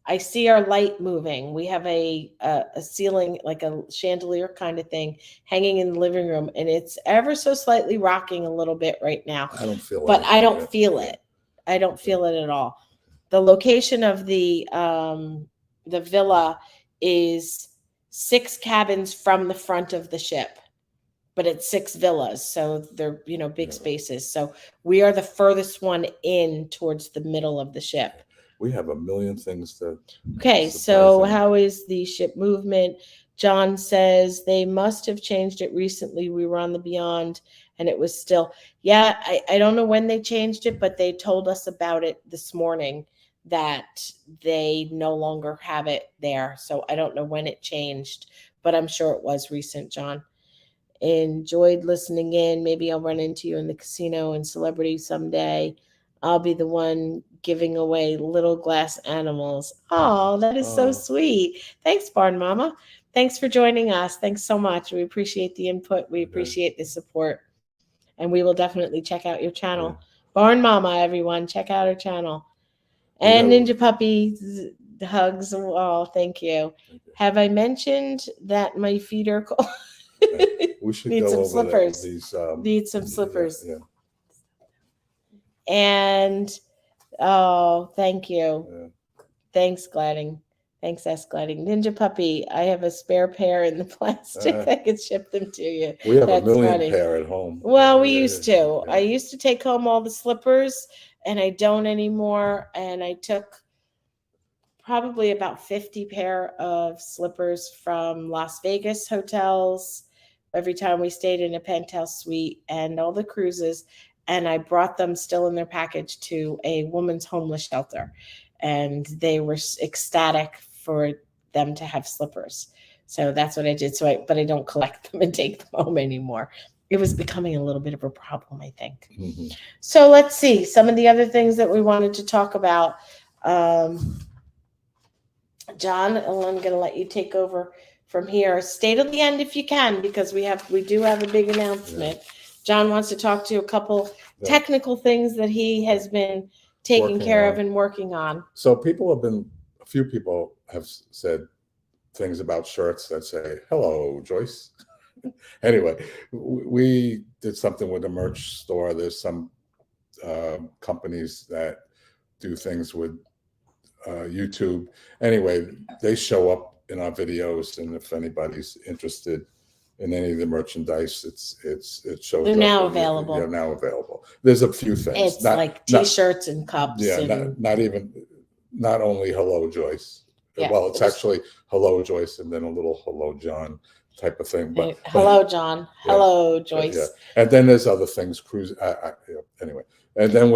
I see our light moving. We have a ceiling, like a chandelier kind of thing, hanging in the living room, and it's ever so slightly rocking a little bit right now. I don't feel it. But I don't feel it. I don't feel it at all. The location of the villa is 6 cabins from the front of the ship, but it's 6 villas, so they're big spaces. So we are the furthest one in towards the middle of the ship. We have a million things to. Okay, so how is the ship movement? John says they must have changed it recently. We were on the Beyond and it was still, I don't know when they changed it, but they told us about it this morning that they no longer have it there. So I don't know when it changed, but I'm sure it was recent, John. Enjoyed listening in. Maybe I'll run into you in the casino and Celebrity someday. I'll be the one giving away little glass animals. Oh, that is so sweet. Thanks, Barn Mama. Thanks for joining us. Thanks so much. We appreciate the input. We appreciate the support. And we will definitely check out your channel. Yeah. Barn Mama, everyone. Check out her channel. And Ninja Puppy hugs. Oh, thank you. Have I mentioned that my feet are cold? We should need go some over slippers. Need some slippers. Yeah. And thank you. Yeah. Thanks, Gladding. Thanks, S. Gladding. Ninja Puppy, I have a spare pair in the plastic that could ship them to you. We have a million pair at home. Well, we used to. Yeah. I used to take home all the slippers, and I don't anymore. And I took probably about 50 pair of slippers from Las Vegas hotels every time we stayed in a penthouse suite and all the cruises. And I brought them still in their package to a woman's homeless shelter. And they were ecstatic for them to have slippers. So that's what I did. But I don't collect them and take them home anymore. It was becoming a little bit of a problem, I think. Mm-hmm. So let's see some of the other things that we wanted to talk about. John, I'm going to let you take over from here. Stay to the end if you can, because we do have a big announcement. Yeah. John wants to talk to you a couple technical things that he has been taking care of and working on. So a few people have said things about shirts that say, "Hello, Joyce." Anyway, we did something with the merch store. There's some companies that do things with YouTube. Anyway, they show up in our videos, and if anybody's interested in any of the merchandise, it shows. They're now available. They're now available. There's a few things. It's like T-shirts and cups. Yeah, not only "Hello, Joyce." Yeah, well, it's actually "Hello, Joyce" and then a little "Hello, John" type of thing. But hello, John. Yeah, hello, Joyce. Yeah. And then there's other things. Anyway, and then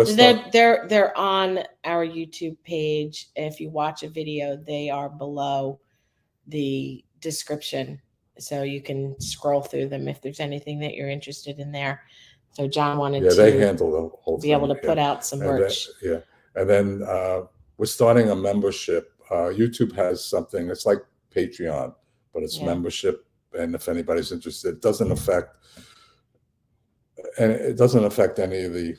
they're on our YouTube page. If you watch a video, they are below the description, so you can scroll through them if there's anything that you're interested in there. So John wanted to they handle the whole be able to put out some merch. And then we're starting a membership. YouTube has something. It's like Patreon, but it's membership. And if anybody's interested, it doesn't affect and it doesn't affect any of the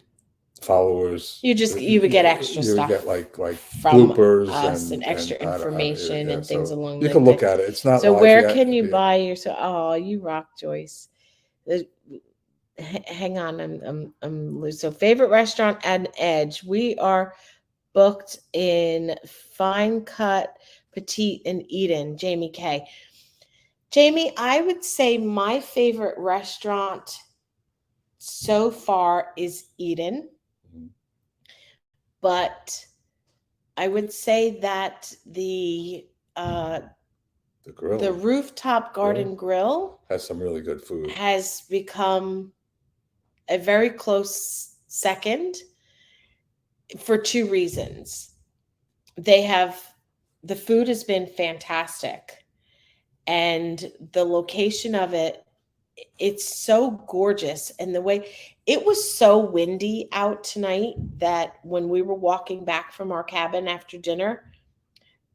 followers. You would get extra You would stuff get like from bloopers us and extra I don't- information yeah, and things so along you like can look that. at it. It's not So live where yet. can you Yeah. buy your? So oh, you rock, Joyce. Hang on, I'm loose. So favorite restaurant and Edge. We are booked in Fine Cut, Petite, and Eden. Jamie K. Jamie, I would say my favorite restaurant so far is Eden, Mhm. but I would say that The grill the rooftop garden grill has some really good food. has become a very close second for two reasons. The food has been fantastic, and the location of it's so gorgeous. And the way it was so windy out tonight that when we were walking back from our cabin after dinner,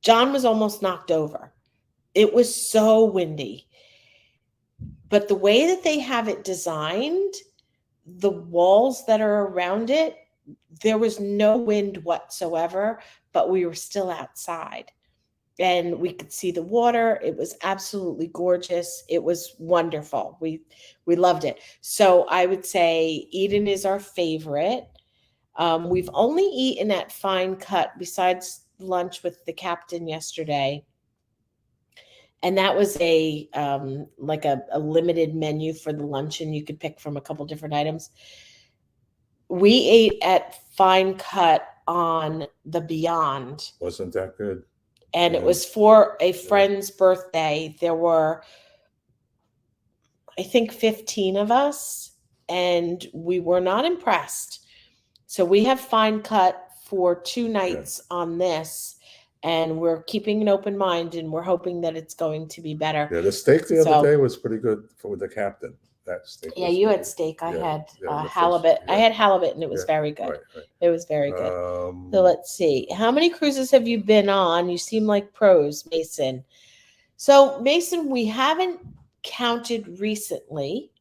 John was almost knocked over. It was so windy. But the way that they have it designed, the walls that are around it, there was no wind whatsoever, but we were still outside and we could see the water. It was absolutely gorgeous. It was wonderful. We loved it. So I would say Eden is our favorite. We've only eaten at Fine Cut besides lunch with the captain yesterday, and that was a like a limited menu for the luncheon. You could pick from a couple different items. We ate at Fine Cut on the Beyond. Wasn't that good? And it was for a friend's birthday. There were, I think, 15 of us, and we were not impressed. So we have Fine Cut for 2 nights on this, and we're keeping an open mind, and we're hoping that it's going to be better. Yeah, the steak the other day was pretty good for the captain. That steak. Yeah, you had steak. I had halibut. I had halibut, and it was very good. Right. It was very good. So let's see. How many cruises have you been on? You seem like pros, Mason. So, Mason, we haven't counted recently,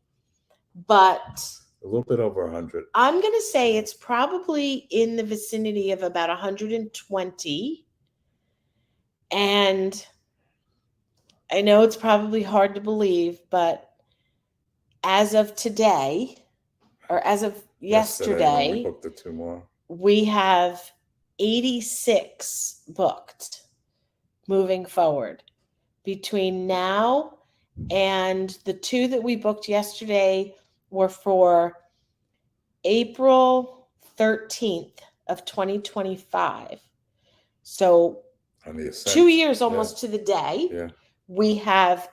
but a little bit over 100. I'm going to say it's probably in the vicinity of about 120. And I know it's probably hard to believe, but as of today, or as of yesterday, we booked the 2 more. We have 86 booked moving forward. Between now and the 2 that we booked yesterday were for April 13th of 2025. So 2 years almost to the day, we have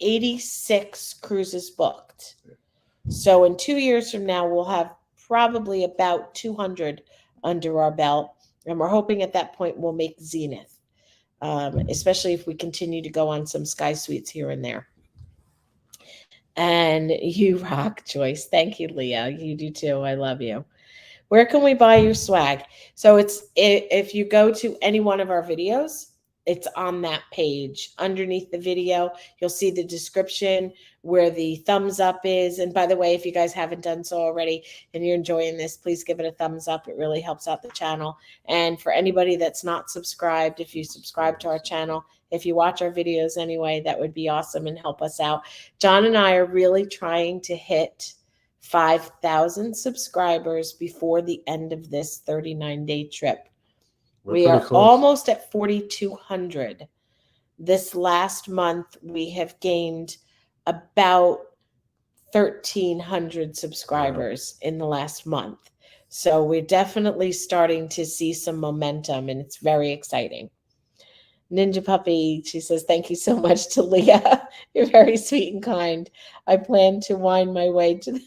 86 cruises booked. So in 2 years from now, we'll have probably about 200 under our belt. And we're hoping at that point we'll make Zenith, especially if we continue to go on some Sky Suites here and there. And you rock, Joyce. Thank you, Leah. You do too. I love you. Where can we buy your swag? So if you go to any one of our videos, it's on that page. Underneath the video, you'll see the description where the thumbs up is. And by the way, if you guys haven't done so already and you're enjoying this, please give it a thumbs up. It really helps out the channel. And for anybody that's not subscribed, if you subscribe to our channel, if you watch our videos anyway, that would be awesome and help us out. John and I are really trying to hit 5,000 subscribers before the end of this 39-day trip. We are almost at 4,200. This last month, we have gained about 1,300 subscribers in the last month. So we're definitely starting to see some momentum, and it's very exciting. Ninja Puppy, she says, thank you so much to Leah. You're very sweet and kind. I plan to wind my way to the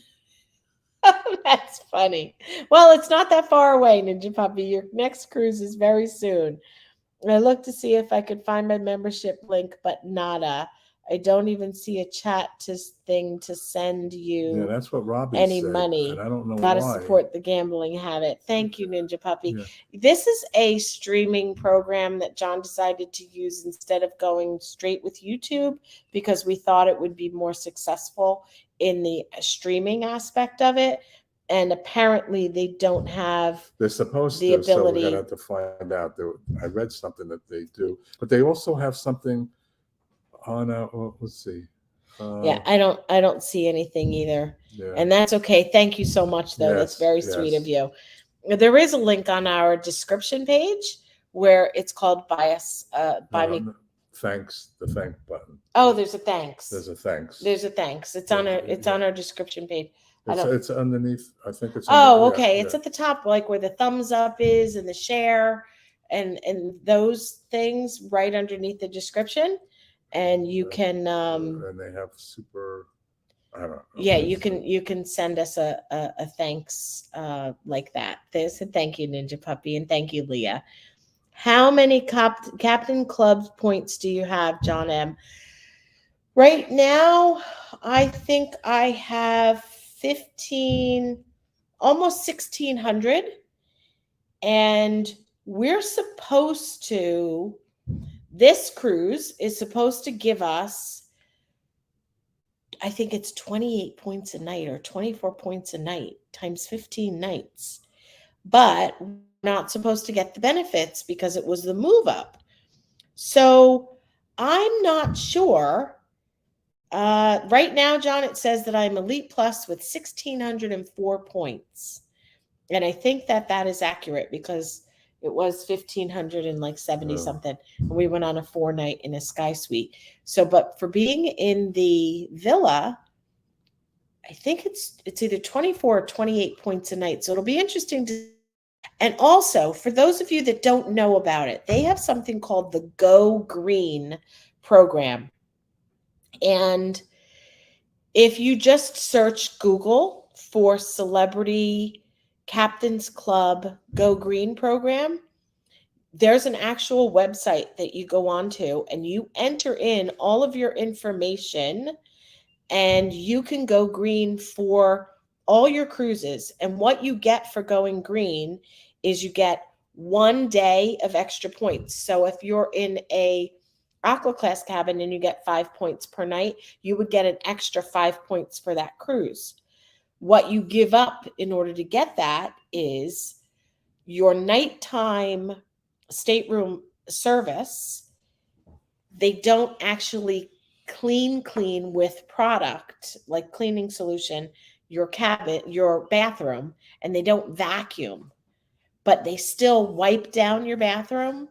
That's funny. Well, it's not that far away, Ninja Puppy. Your next cruise is very soon. I looked to see if I could find my membership link, but nada. I don't even see a chat thing to send Yeah, you that's what Robbie any said, money. and I don't know Gotta why. support the gambling habit. Thank you, Ninja Puppy. Yeah. This is a streaming program that John decided to use instead of going straight with YouTube because we thought it would be more successful in the streaming aspect of it. And apparently they don't have They're supposed the to, so we're ability. gonna have to find out. I read something that they do, but they also have something on. Let's see. Yeah, I don't see anything either. Yeah. And that's okay. Thank you so much, though. That's Yes, very sweet yes. of you. There is a link on our description page where it's called Buy Me. No, thanks. The thank button. Oh, there's a thanks. There's a thanks. There's a thanks. It's Yeah, on our description page. It's underneath. I think it's. Oh, okay. It's at the top, like where the thumbs up is and the share and those things right underneath the description. And you can and they have super. I don't know. Yeah, you can send us a thanks like that. There's a thank you, Ninja Puppy, and thank you, Leah. How many Captain Club points do you have, John M? Right now, I think I have 15, almost 1,600, and we're supposed to. This cruise is supposed to give us, I think it's 28 points a night or 24 points a night times 15 nights. But we're not supposed to get the benefits because it was the move up. So I'm not sure. Right now, John, it says that I'm Elite Plus with 1,604 points. And I think that is accurate because it was 1,570 something. And we went on a 4-night in a Sky Suite. So, but for being in the villa, I think it's either 24 or 28 points a night. So it'll be interesting to. And also, for those of you that don't know about it, they have something called the Go Green program. And if you just search Google for Celebrity Captains Club Go Green program, there's an actual website that you go onto and you enter in all of your information and you can go green for all your cruises. And what you get for going green is you get 1 day of extra points. So if you're in a Aqua Class cabin and you get 5 points per night, you would get an extra 5 points for that cruise. What you give up in order to get that is your nighttime stateroom service. They don't actually clean with product like cleaning solution your cabin, your bathroom, and they don't vacuum, but they still wipe down your bathroom.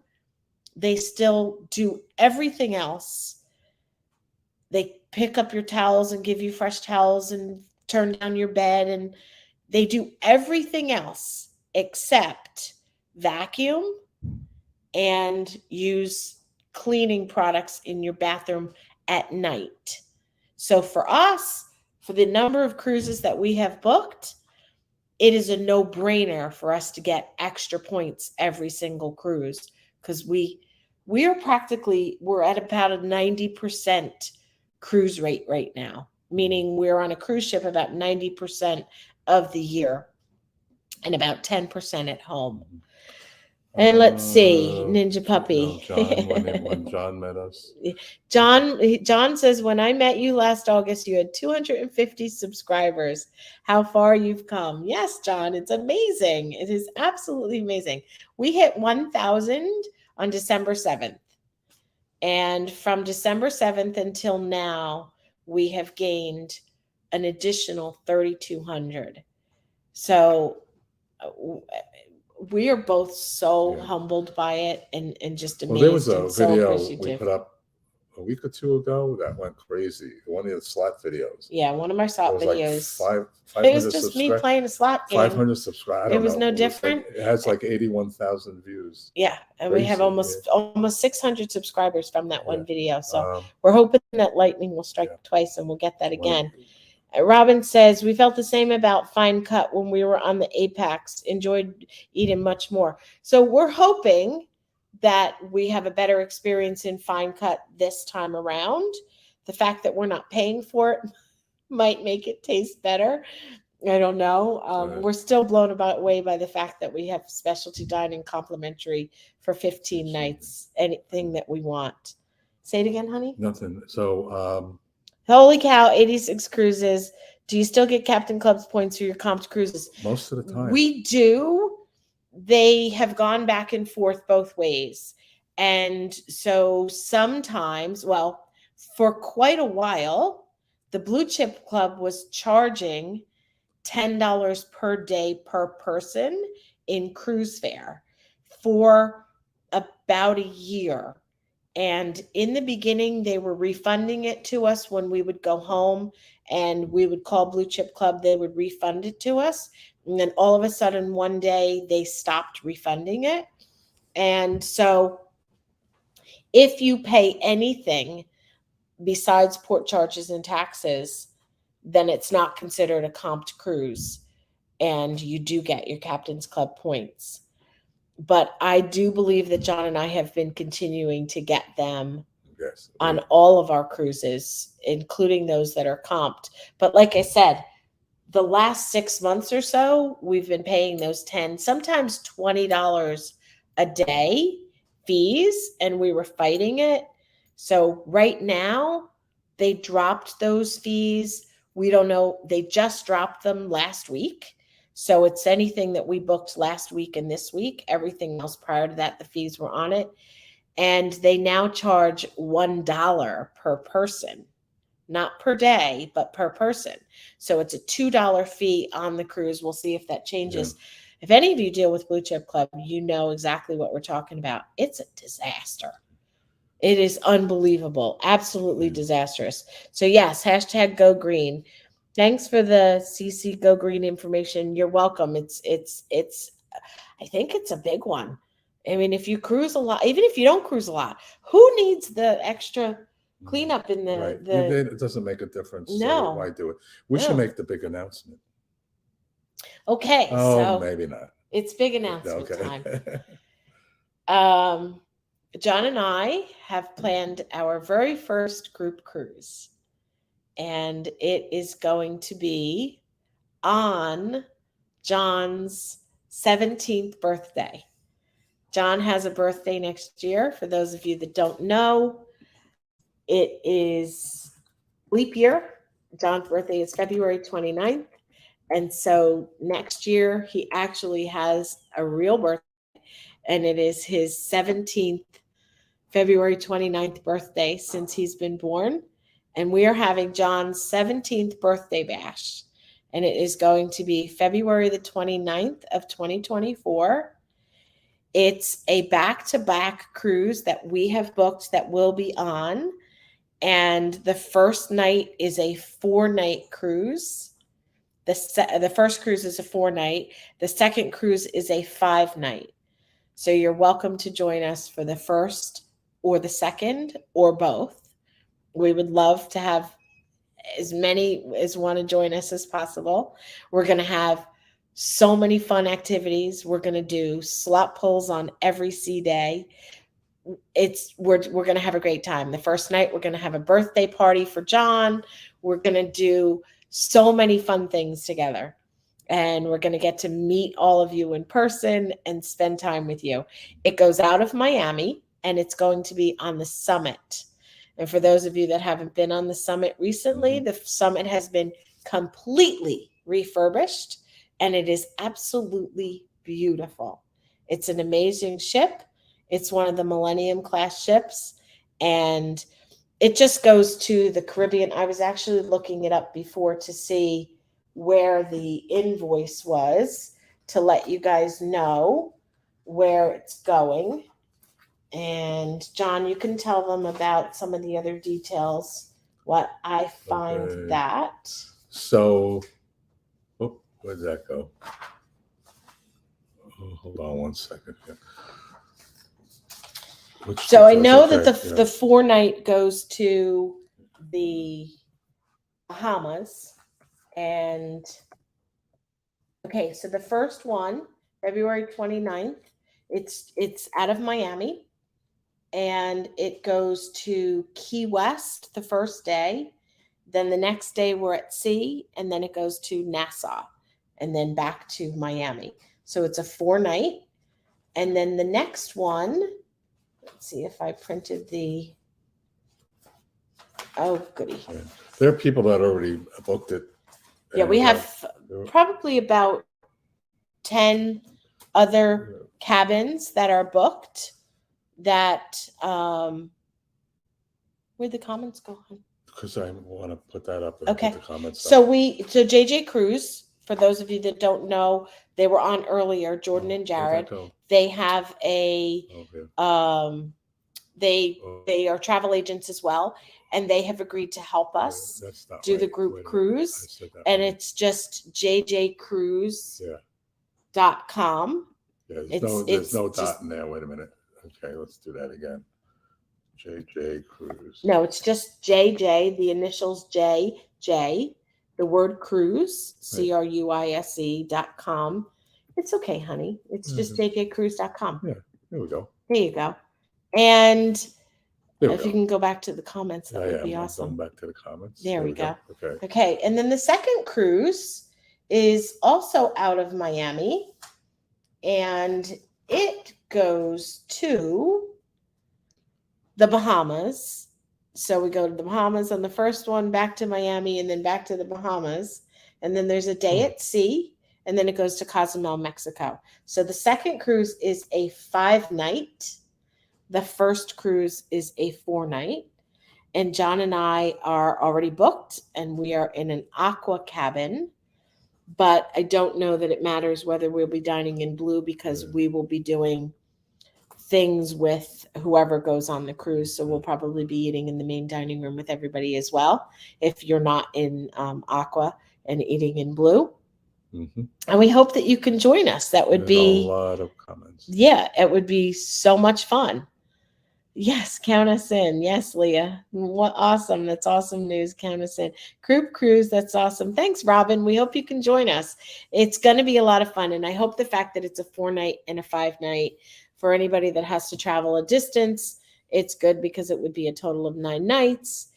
They still do everything else. They pick up your towels and give you fresh towels and turn down your bed, and they do everything else except vacuum and use cleaning products in your bathroom at night. So for us, for the number of cruises that we have booked, it is a no-brainer for us to get extra points every single cruise because we're at about a 90% cruise rate right now, meaning we're on a cruise ship about 90% of the year and about 10% at home. And let's see, Ninja Puppy. John, when John met us. John says, when I met you last August, you had 250 subscribers. How far you've come. Yes, John, it's amazing. It is absolutely amazing. We hit 1,000 on December 7th. And from December 7th until now, we have gained an additional 3,200. So we are both so humbled by it and just amazed. Well, there was a video so we put up a week or two ago that went crazy. One of the slot videos. Yeah, one of my slot videos. Like 500 it was just me playing a slot game. 500 subscribers. It was no different. It has like 81,000 views. Yeah, and we have almost 600 subscribers from that one video. So we're hoping that lightning will strike twice and we'll get that again. Robin says, we felt the same about Fine Cut when we were on the Apex. Enjoyed eating much more. So we're hoping that we have a better experience in Fine Cut this time around. The fact that we're not paying for it might make it taste better. I don't know. Right. We're still blown away by the fact that we have specialty dining complimentary for 15 nights, anything that we want. Say it again, honey. Nothing. So, Holy cow, 86 cruises. Do you still get Captain Club's points for your comped cruises? most of the time. We do. They have gone back and forth both ways. And so sometimes, well, for quite a while, the Blue Chip Club was charging $10 per day per person in cruise fare for about a year. And in the beginning, they were refunding it to us when we would go home and we would call Blue Chip Club. They would refund it to us. And then all of a sudden, one day, they stopped refunding it. And so if you pay anything besides port charges and taxes, then it's not considered a comped cruise. And you do get your Captain's Club points. But I do believe that John and I have been continuing to get them Yes. on all of our cruises, including those that are comped. But like I said, the last 6 months or so, we've been paying those 10, sometimes $20 a day fees, and we were fighting it. So right now, they dropped those fees. We don't know. They just dropped them last week. So it's anything that we booked last week and this week. Everything else prior to that, the fees were on it. And they now charge $1 per person, not per day, but per person. So it's a $2 fee on the cruise. We'll see if that changes. Yeah. If any of you deal with Blue Chip Club, you know exactly what we're talking about. It's a disaster. It is unbelievable. Absolutely disastrous. So yes, hashtag go green. Thanks for the CC Go Green information. You're welcome. It's I think it's a big one. I mean, if you cruise a lot, even if you don't cruise a lot, who needs the extra cleanup in the Right. the It doesn't make a difference. No. So why do it? We should No. make the big announcement. Okay, Oh, so maybe not. it's big announcement Okay. time. John and I have planned our very first group cruise, and it is going to be on John's 17th birthday. John has a birthday next year. For those of you that don't know, it is leap year. John's birthday is February 29th. And so next year, he actually has a real birthday, and it is his 17th February 29th birthday since he's been born. And we are having John's 17th birthday bash. And it is going to be February the 29th of 2024. It's a back-to-back cruise that we have booked that will be on. And the first night is a 4-night cruise. The first cruise is a 4-night. The second cruise is a 5-night. So you're welcome to join us for the first or the second or both. We would love to have as many as want to join us as possible. We're going to have so many fun activities. We're going to do slot pulls on every sea day. We're going to have a great time. The first night, we're going to have a birthday party for John. We're going to do so many fun things together. And we're going to get to meet all of you in person and spend time with you. It goes out of Miami, and it's going to be on the Summit. And for those of you that haven't been on the Summit recently, the Summit has been completely refurbished, and it is absolutely beautiful. It's an amazing ship. It's one of the Millennium class ships, and it just goes to the Caribbean. I was actually looking it up before to see where the invoice was to let you guys know where it's going. And John, you can tell them about some of the other details, what I find that. So, where'd that go? Oh, hold on one second here. So I know that the 4-night goes to the Bahamas. And okay, so the first one, February 29th, it's out of Miami. and it goes to Key West the first day. Then the next day we're at sea, and then it goes to Nassau, and then back to Miami. So it's a 4-night. And then the next one, let's see if I printed the. Oh, goody. Yeah. There are people that already booked it. Yeah, we have probably about 10 other cabins that are booked. That where'd the comments go on? Because I want to put that up. Okay. The comments so JJ Cruise, for those of you that don't know, they were on earlier, Jordan and Jared. They have a they are travel agents as well, and they have agreed to help us do the group cruise, and it's just jjcruise.com. Yeah, there's no dot in there. Wait a minute. Okay, let's do that again. JJ Cruise. No, it's just JJ, the initials JJ, the word cruise, CRUISE.com. It's okay, honey. It's just jjcruise.com. Yeah, there we go. There you go. And if you can go back to the comments, that would be awesome. Going back to the comments. There we go. Okay. Okay. And then the second cruise is also out of Miami, and it goes to the Bahamas. So we go to the Bahamas on the first one, back to Miami, and then back to the Bahamas. And then there's a day at sea, and then it goes to Cozumel, Mexico. So the second cruise is a 5-night. The first cruise is a 4-night. And John and I are already booked, and we are in an aqua cabin. But I don't know that it matters whether we'll be dining in blue, because we will be doing things with whoever goes on the cruise. So we'll probably be eating in the main dining room with everybody as well, if you're not in aqua and eating in blue. Mm-hmm. And we hope that you can join us. That would be a lot of comments. Yeah, it would be so much fun. Yes, count us in. Yes, Leah. What awesome. That's awesome news. Count us in. Group cruise. That's awesome. Thanks, Robin. We hope you can join us. It's going to be a lot of fun. And I hope the fact that it's a 4-night and a 5-night for anybody that has to travel a distance, it's good, because it would be a total of 9 nights.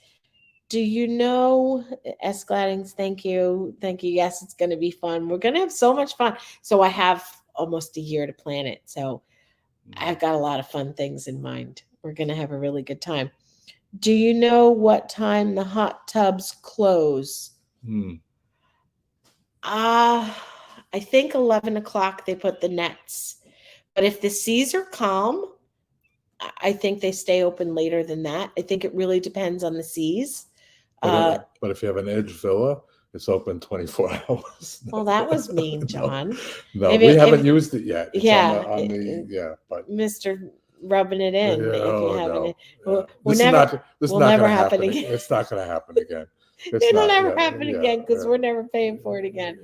Do you know, S. Gladdings? Thank you. Thank you. Yes, it's going to be fun. We're going to have so much fun. So I have almost a year to plan it. So I've got a lot of fun things in mind. We're going to have a really good time. Do you know what time the hot tubs close? I think 11 o'clock they put the nets. But if the seas are calm, I think they stay open later than that. I think it really depends on the seas. But if you have an Edge Villa, it's open 24 hours. Well, that was mean, John. No, we haven't used it yet. It's yeah. But Mr. Rubbing it in. Yeah, if you haven't. No. We'll This is not never going to happen again. again. It's not going to happen again. It'll never happen again, because we're never paying for it again.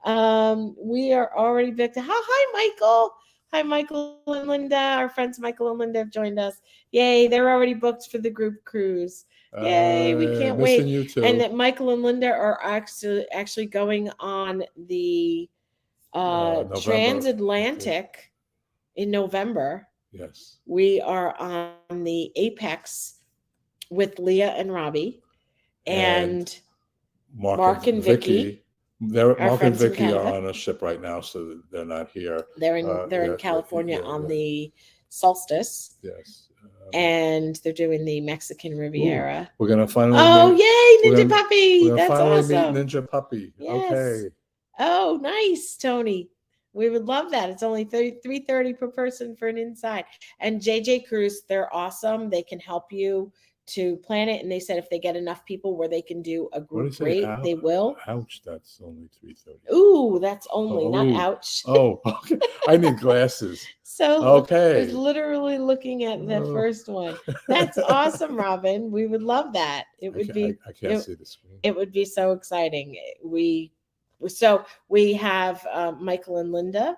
Yeah. We are already booked. Hi, Michael. Hi, Michael and Linda. Our friends Michael and Linda have joined us. Yay, they're already booked for the group cruise. Yay, we can't wait. You too. And that Michael and Linda are actually going on the Transatlantic in November. Yes. We are on the Apex with Leah and Robbie and Mark and Vicky. Mark and Vicky are on a ship right now, so they're not here. They're in California on the Solstice. Yes. And they're doing the Mexican Riviera. We're gonna finally. Yay, Ninja Puppy! That's awesome. Meet Ninja Puppy. Yes. Okay. Oh, nice, Tony. We would love that. It's only $330 per person for an inside. And JJ Cruise, they're awesome. They can help you to plan it. And they said if they get enough people where they can do a group rate, they will. Ouch, that's only $330. Ooh, that's only, not ouch. Oh, okay. I need glasses. So okay. I was literally looking at the first one. That's awesome, Robin. We would love that. It would be. I can't see the screen. It would be so exciting. We have Michael and Linda.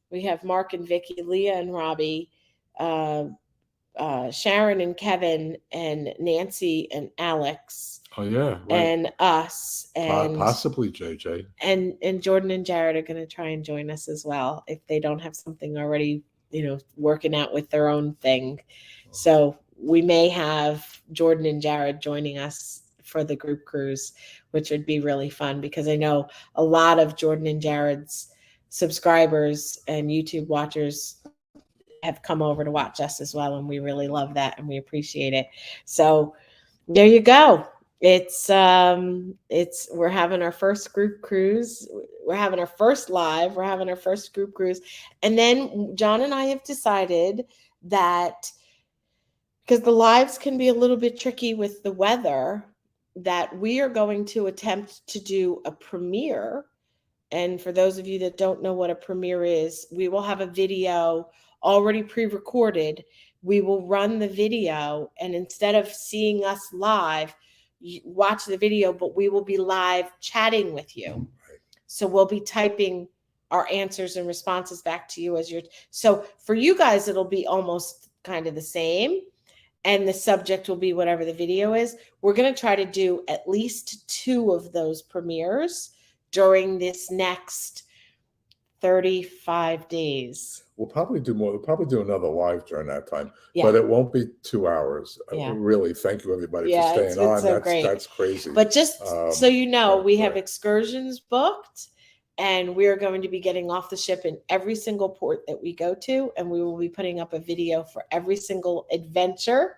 We have Mark and Vicky, Leah and Robbie, Sharon and Kevin, and Nancy and Alex. Oh yeah, right. And us, and possibly JJ. And Jordan and Jared are going to try and join us as well if they don't have something already, working out with their own thing. So we may have Jordan and Jared joining us for the group cruise, which would be really fun because I know a lot of Jordan and Jared's subscribers and YouTube watchers have come over to watch us as well, and we really love that and we appreciate it. So there you go. It's we're having our first group cruise. We're having our first live. We're having our first group cruise. And then John and I have decided that because the lives can be a little bit tricky with the weather, that we are going to attempt to do a premiere. And for those of you that don't know what a premiere is, we will have a video already pre-recorded. We will run the video, and instead of seeing us live, you watch the video, but we will be live chatting with you. So we'll be typing our answers and responses back to you as you're. So for you guys, it'll be almost kind of the same, and the subject will be whatever the video is. We're going to try to do at least 2 of those premieres during this next 35 days. We'll probably do more. We'll probably do another live during that time, Yeah. but it won't be 2 hours. Yeah. Really, thank you everybody Yeah, for it's staying been on. so great. That's crazy. But just so you know, we have right. excursions booked, and we're going to be getting off the ship in every single port that we go to, and we will be putting up a video for every single adventure.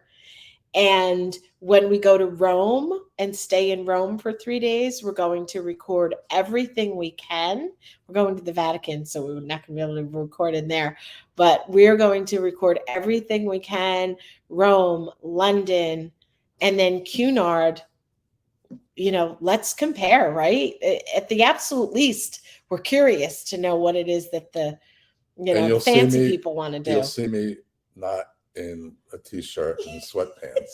And when we go to Rome and stay in Rome for 3 days, we're going to record everything we can. We're going to the Vatican, so we're not going to be able to record in there. But we're going to record everything we can, Rome, London, and then Cunard. You know, let's compare, right? At the absolute least, we're curious to know what it is that the fancy people want to do. You'll see me not in a t-shirt and sweatpants.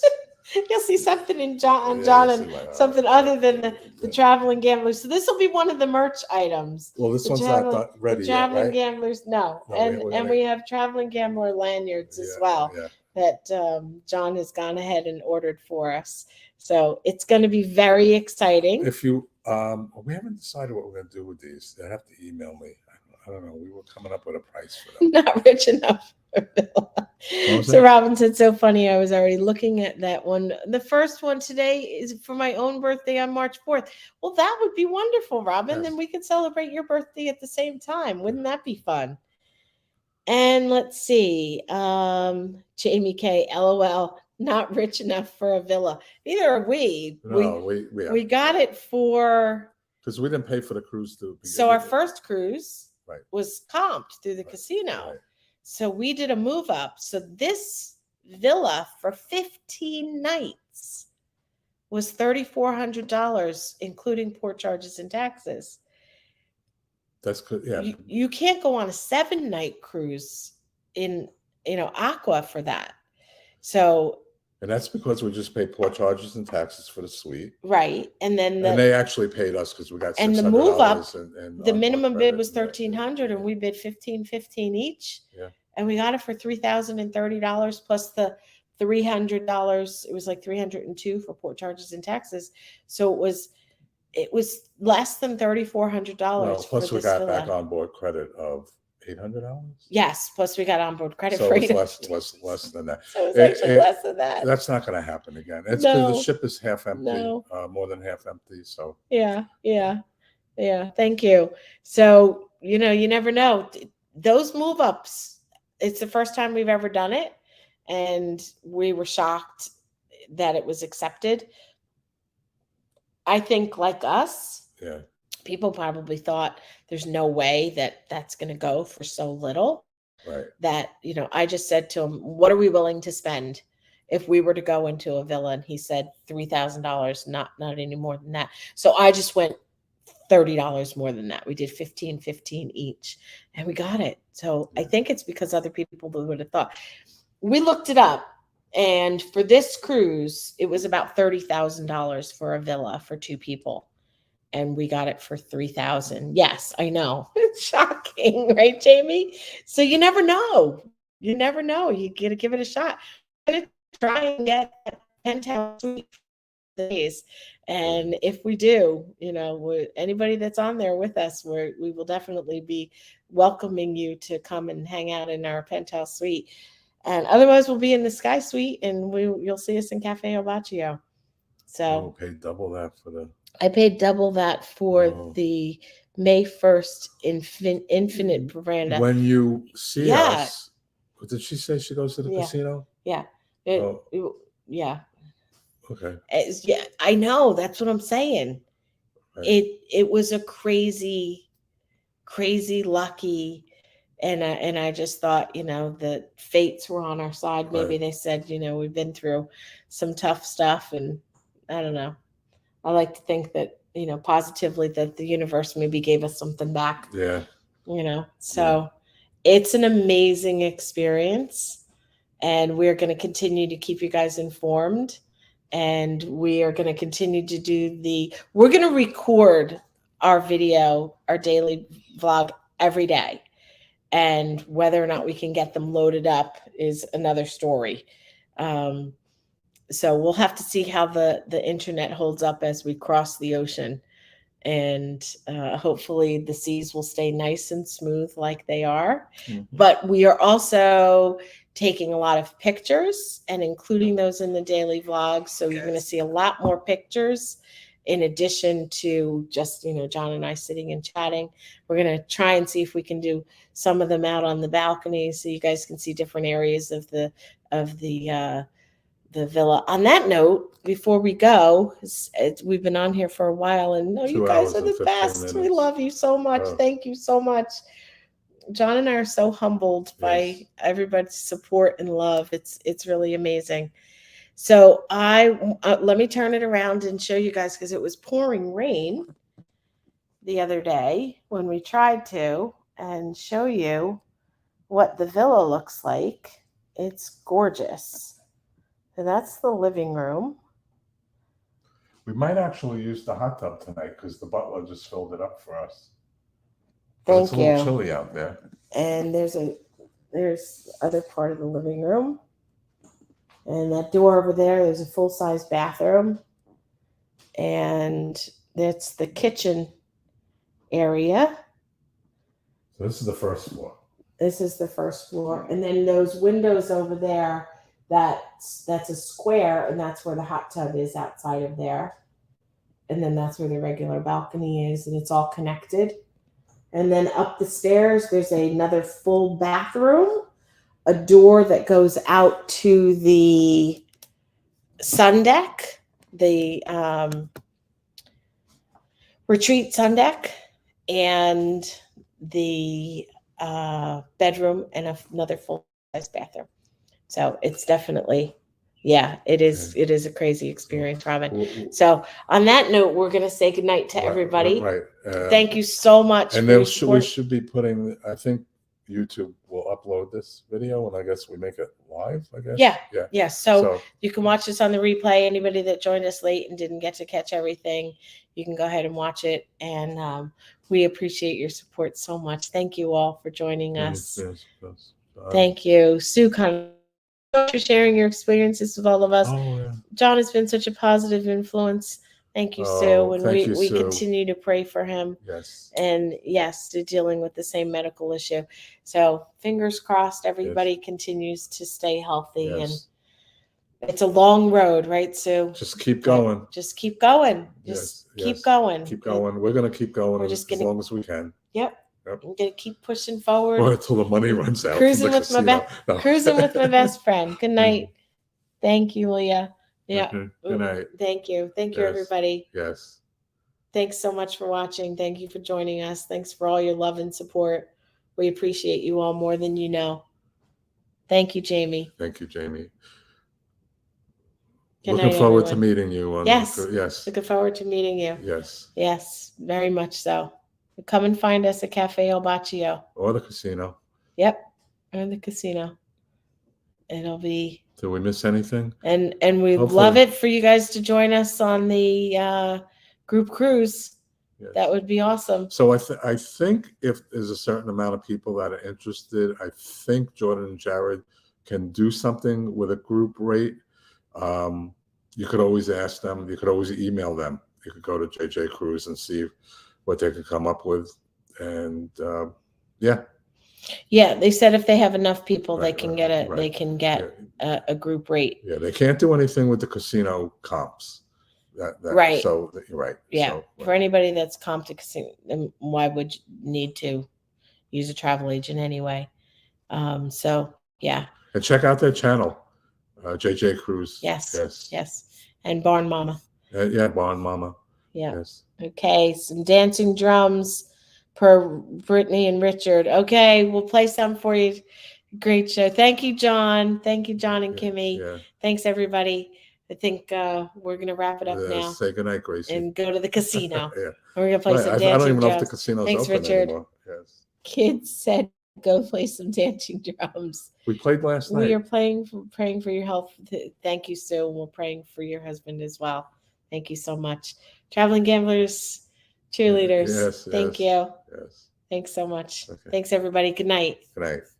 You'll see something in John and something other than the traveling gamblers. So this will be one of the merch items. Well, this one's not ready yet, traveling right? Gamblers, no. And we have traveling gambler lanyards as well that John has gone ahead and ordered for us. So it's going to be very exciting. If you we haven't decided what we're going to do with these. They have to email me. I don't know. We were coming up with a price for them. Not rich enough. So Robin said, so funny. I was already looking at that one. The first one today is for my own birthday on March 4th. Well, that would be wonderful, Robin. Yes. Then we could celebrate your birthday at the same time. Wouldn't that be fun? And let's see. Jamie K, LOL, not rich enough for a villa. Neither are we. No, we got it for. Because we didn't pay for the cruise too. So our first cruise was comped through the casino. Right. So we did a move up. So this villa for 15 nights was $3,400, including port charges and taxes. That's good. Yeah. You can't go on a 7-night cruise in Aqua for that. So. And that's because we just paid port charges and taxes for the suite. Right. And then they actually paid us because we got $600. And the move up, the minimum bid was $1,300 and we bid $1,515 each. Yeah. And we got it for $3,030 plus the $300. It was like $302 for port charges and taxes. So it was less than $3,400. Well, plus we got back on board credit of $800. Yes, plus we got on board credit so for it's less than that. So it's actually less than that. That's not going to happen again. It's because the ship is half empty, more than half empty. So yeah. Thank you. So you never know. Those move ups. It's the first time we've ever done it, and we were shocked that it was accepted. I think, like us, people probably thought there's no way that that's going to go for so little. Right. That, I just said to him, what are we willing to spend if we were to go into a villa? And he said $3,000, not any more than that. So I just went $30 more than that. We did $1,515 each, and we got it. So I think it's because other people would have thought. We looked it up, and for this cruise, it was about $30,000 for a villa for 2 people. And we got it for $3,000. Yes, I know. It's shocking, right, Jamie? So you never know. You never know. You got to give it a shot. I'm going to try and get a penthouse suite for days. And if we do, anybody that's on there with us, we will definitely be welcoming you to come and hang out in our penthouse suite. And otherwise, we'll be in the Sky Suite, and you'll see us in Cafe El Baccio. So okay, double that for the. I paid double that for Oh. the May 1st Infinite Veranda. When you see Yeah. us, did she say she goes to the Yeah. casino? Yeah. Yeah. Okay. Yeah, I know. That's what I'm saying. Right. It was a crazy lucky, and I just thought, the fates were on our side. Maybe Right. they said, we've been through some tough stuff, and I don't know. I like to think that, positively, that the universe maybe gave us something back. Yeah. So it's an amazing experience, and we're going to continue to keep you guys informed, and we are going to continue to we're going to record our daily vlog every day, and whether or not we can get them loaded up is another story. So we'll have to see how the internet holds up as we cross the ocean, and hopefully the seas will stay nice and smooth like they are. Mm-hmm. But we are also taking a lot of pictures and including those in the daily vlog. So you're going to see a lot more pictures in addition to just, John and I sitting and chatting. We're going to try and see if we can do some of them out on the balcony so you guys can see different areas of the villa. On that note, before we go, we've been on here for a while, and you guys are the best. Minutes. We love you so much. Thank you so much. John and I are so humbled by everybody's support and love. It's really amazing. So let me turn it around and show you guys, because it was pouring rain the other day when we tried to, and show you what the villa looks like. It's gorgeous. So that's the living room. We might actually use the hot tub tonight because the butler just filled it up for us. Thank you. It's a little chilly out there. And there's the other part of the living room. And that door over there's a full-size bathroom. And that's the kitchen area. So this is the first floor. This is the first floor. And then those windows over there, that's a square, and that's where the hot tub is outside of there. And then that's where the regular balcony is, and it's all connected. And then up the stairs, there's another full bathroom, a door that goes out to the sun deck, the retreat sun deck, and the bedroom, and another full-size bathroom. So it's definitely, it is a crazy experience, Robin. So on that note, we're going to say goodnight to everybody. Right. Thank you so much. And then we should be putting, I think YouTube will upload this video, and I guess we make it live, I guess. Yeah. So you can watch this on the replay. Anybody that joined us late and didn't get to catch everything, you can go ahead and watch it. And we appreciate your support so much. Thank you all for joining us. Thank you. Sue, for sharing your experiences with all of us. John has been such a positive influence. Thank you, Sue. And we continue to pray for him. Yes. And still dealing with the same medical issue. So fingers crossed, everybody continues to stay healthy. And it's a long road, right, Sue? Just keep going. Just keep going. Keep going. Keep going. We're going to keep going as long as we can. Yep. I'm going to keep pushing forward. Or until the money runs out. Cruising with my best friend. Good night. Thank you, Leah. Yeah. Okay. Good night. Thank you. Thank you, everybody. Yes. Thanks so much for watching. Thank you for joining us. Thanks for all your love and support. We appreciate you all more than you know. Thank you, Jamie. Thank you, Jamie. Looking forward to meeting you. Yes. Looking forward to meeting you. Yes. Yes, very much so. Come and find us at Cafe El Baccio. Or the casino. Yep. Or the casino. It'll be. Did we miss anything? And we'd love it for you guys to join us on the group cruise. Yes. That would be awesome. So I think if there's a certain amount of people that are interested, I think Jordan and Jared can do something with a group rate. You could always ask them. You could always email them. You could go to JJ Cruise and see what they could come up with. And Yeah, they said if they have enough people, they Right, can right, get a right. they can get a group rate. Yeah, they can't do anything with the casino comps. Right. So right. Yeah. So For anybody that's comped to casino, then why would you need to use a travel agent anyway? So yeah. and check out their channel, JJ Cruz. Yes. Yes. Yes. And Barn Mama. Yeah, Barn Mama. Yeah. Yes. Okay. Some dancing drums per Brittany and Richard. Okay, we'll play some for you. Great show. Thank you, John. Thank you, John and Kimmy. Yeah. Thanks, everybody. I think we're going to wrap it up now Say goodnight, Gracie. and go to the casino. Yeah. We're going to play Right. some I dancing don't even know if drums. the casino's Thanks, open Richard. anymore. Yes. Kids said go play some dancing drums. We played last night. We are praying for your health. Thank you, Sue. We're praying for your husband as well. Thank you so much. Traveling Gamblers, cheerleaders. Yes. Thank Yes. you. Yes. Thanks so much. Okay. Thanks, everybody. Good night. Good night.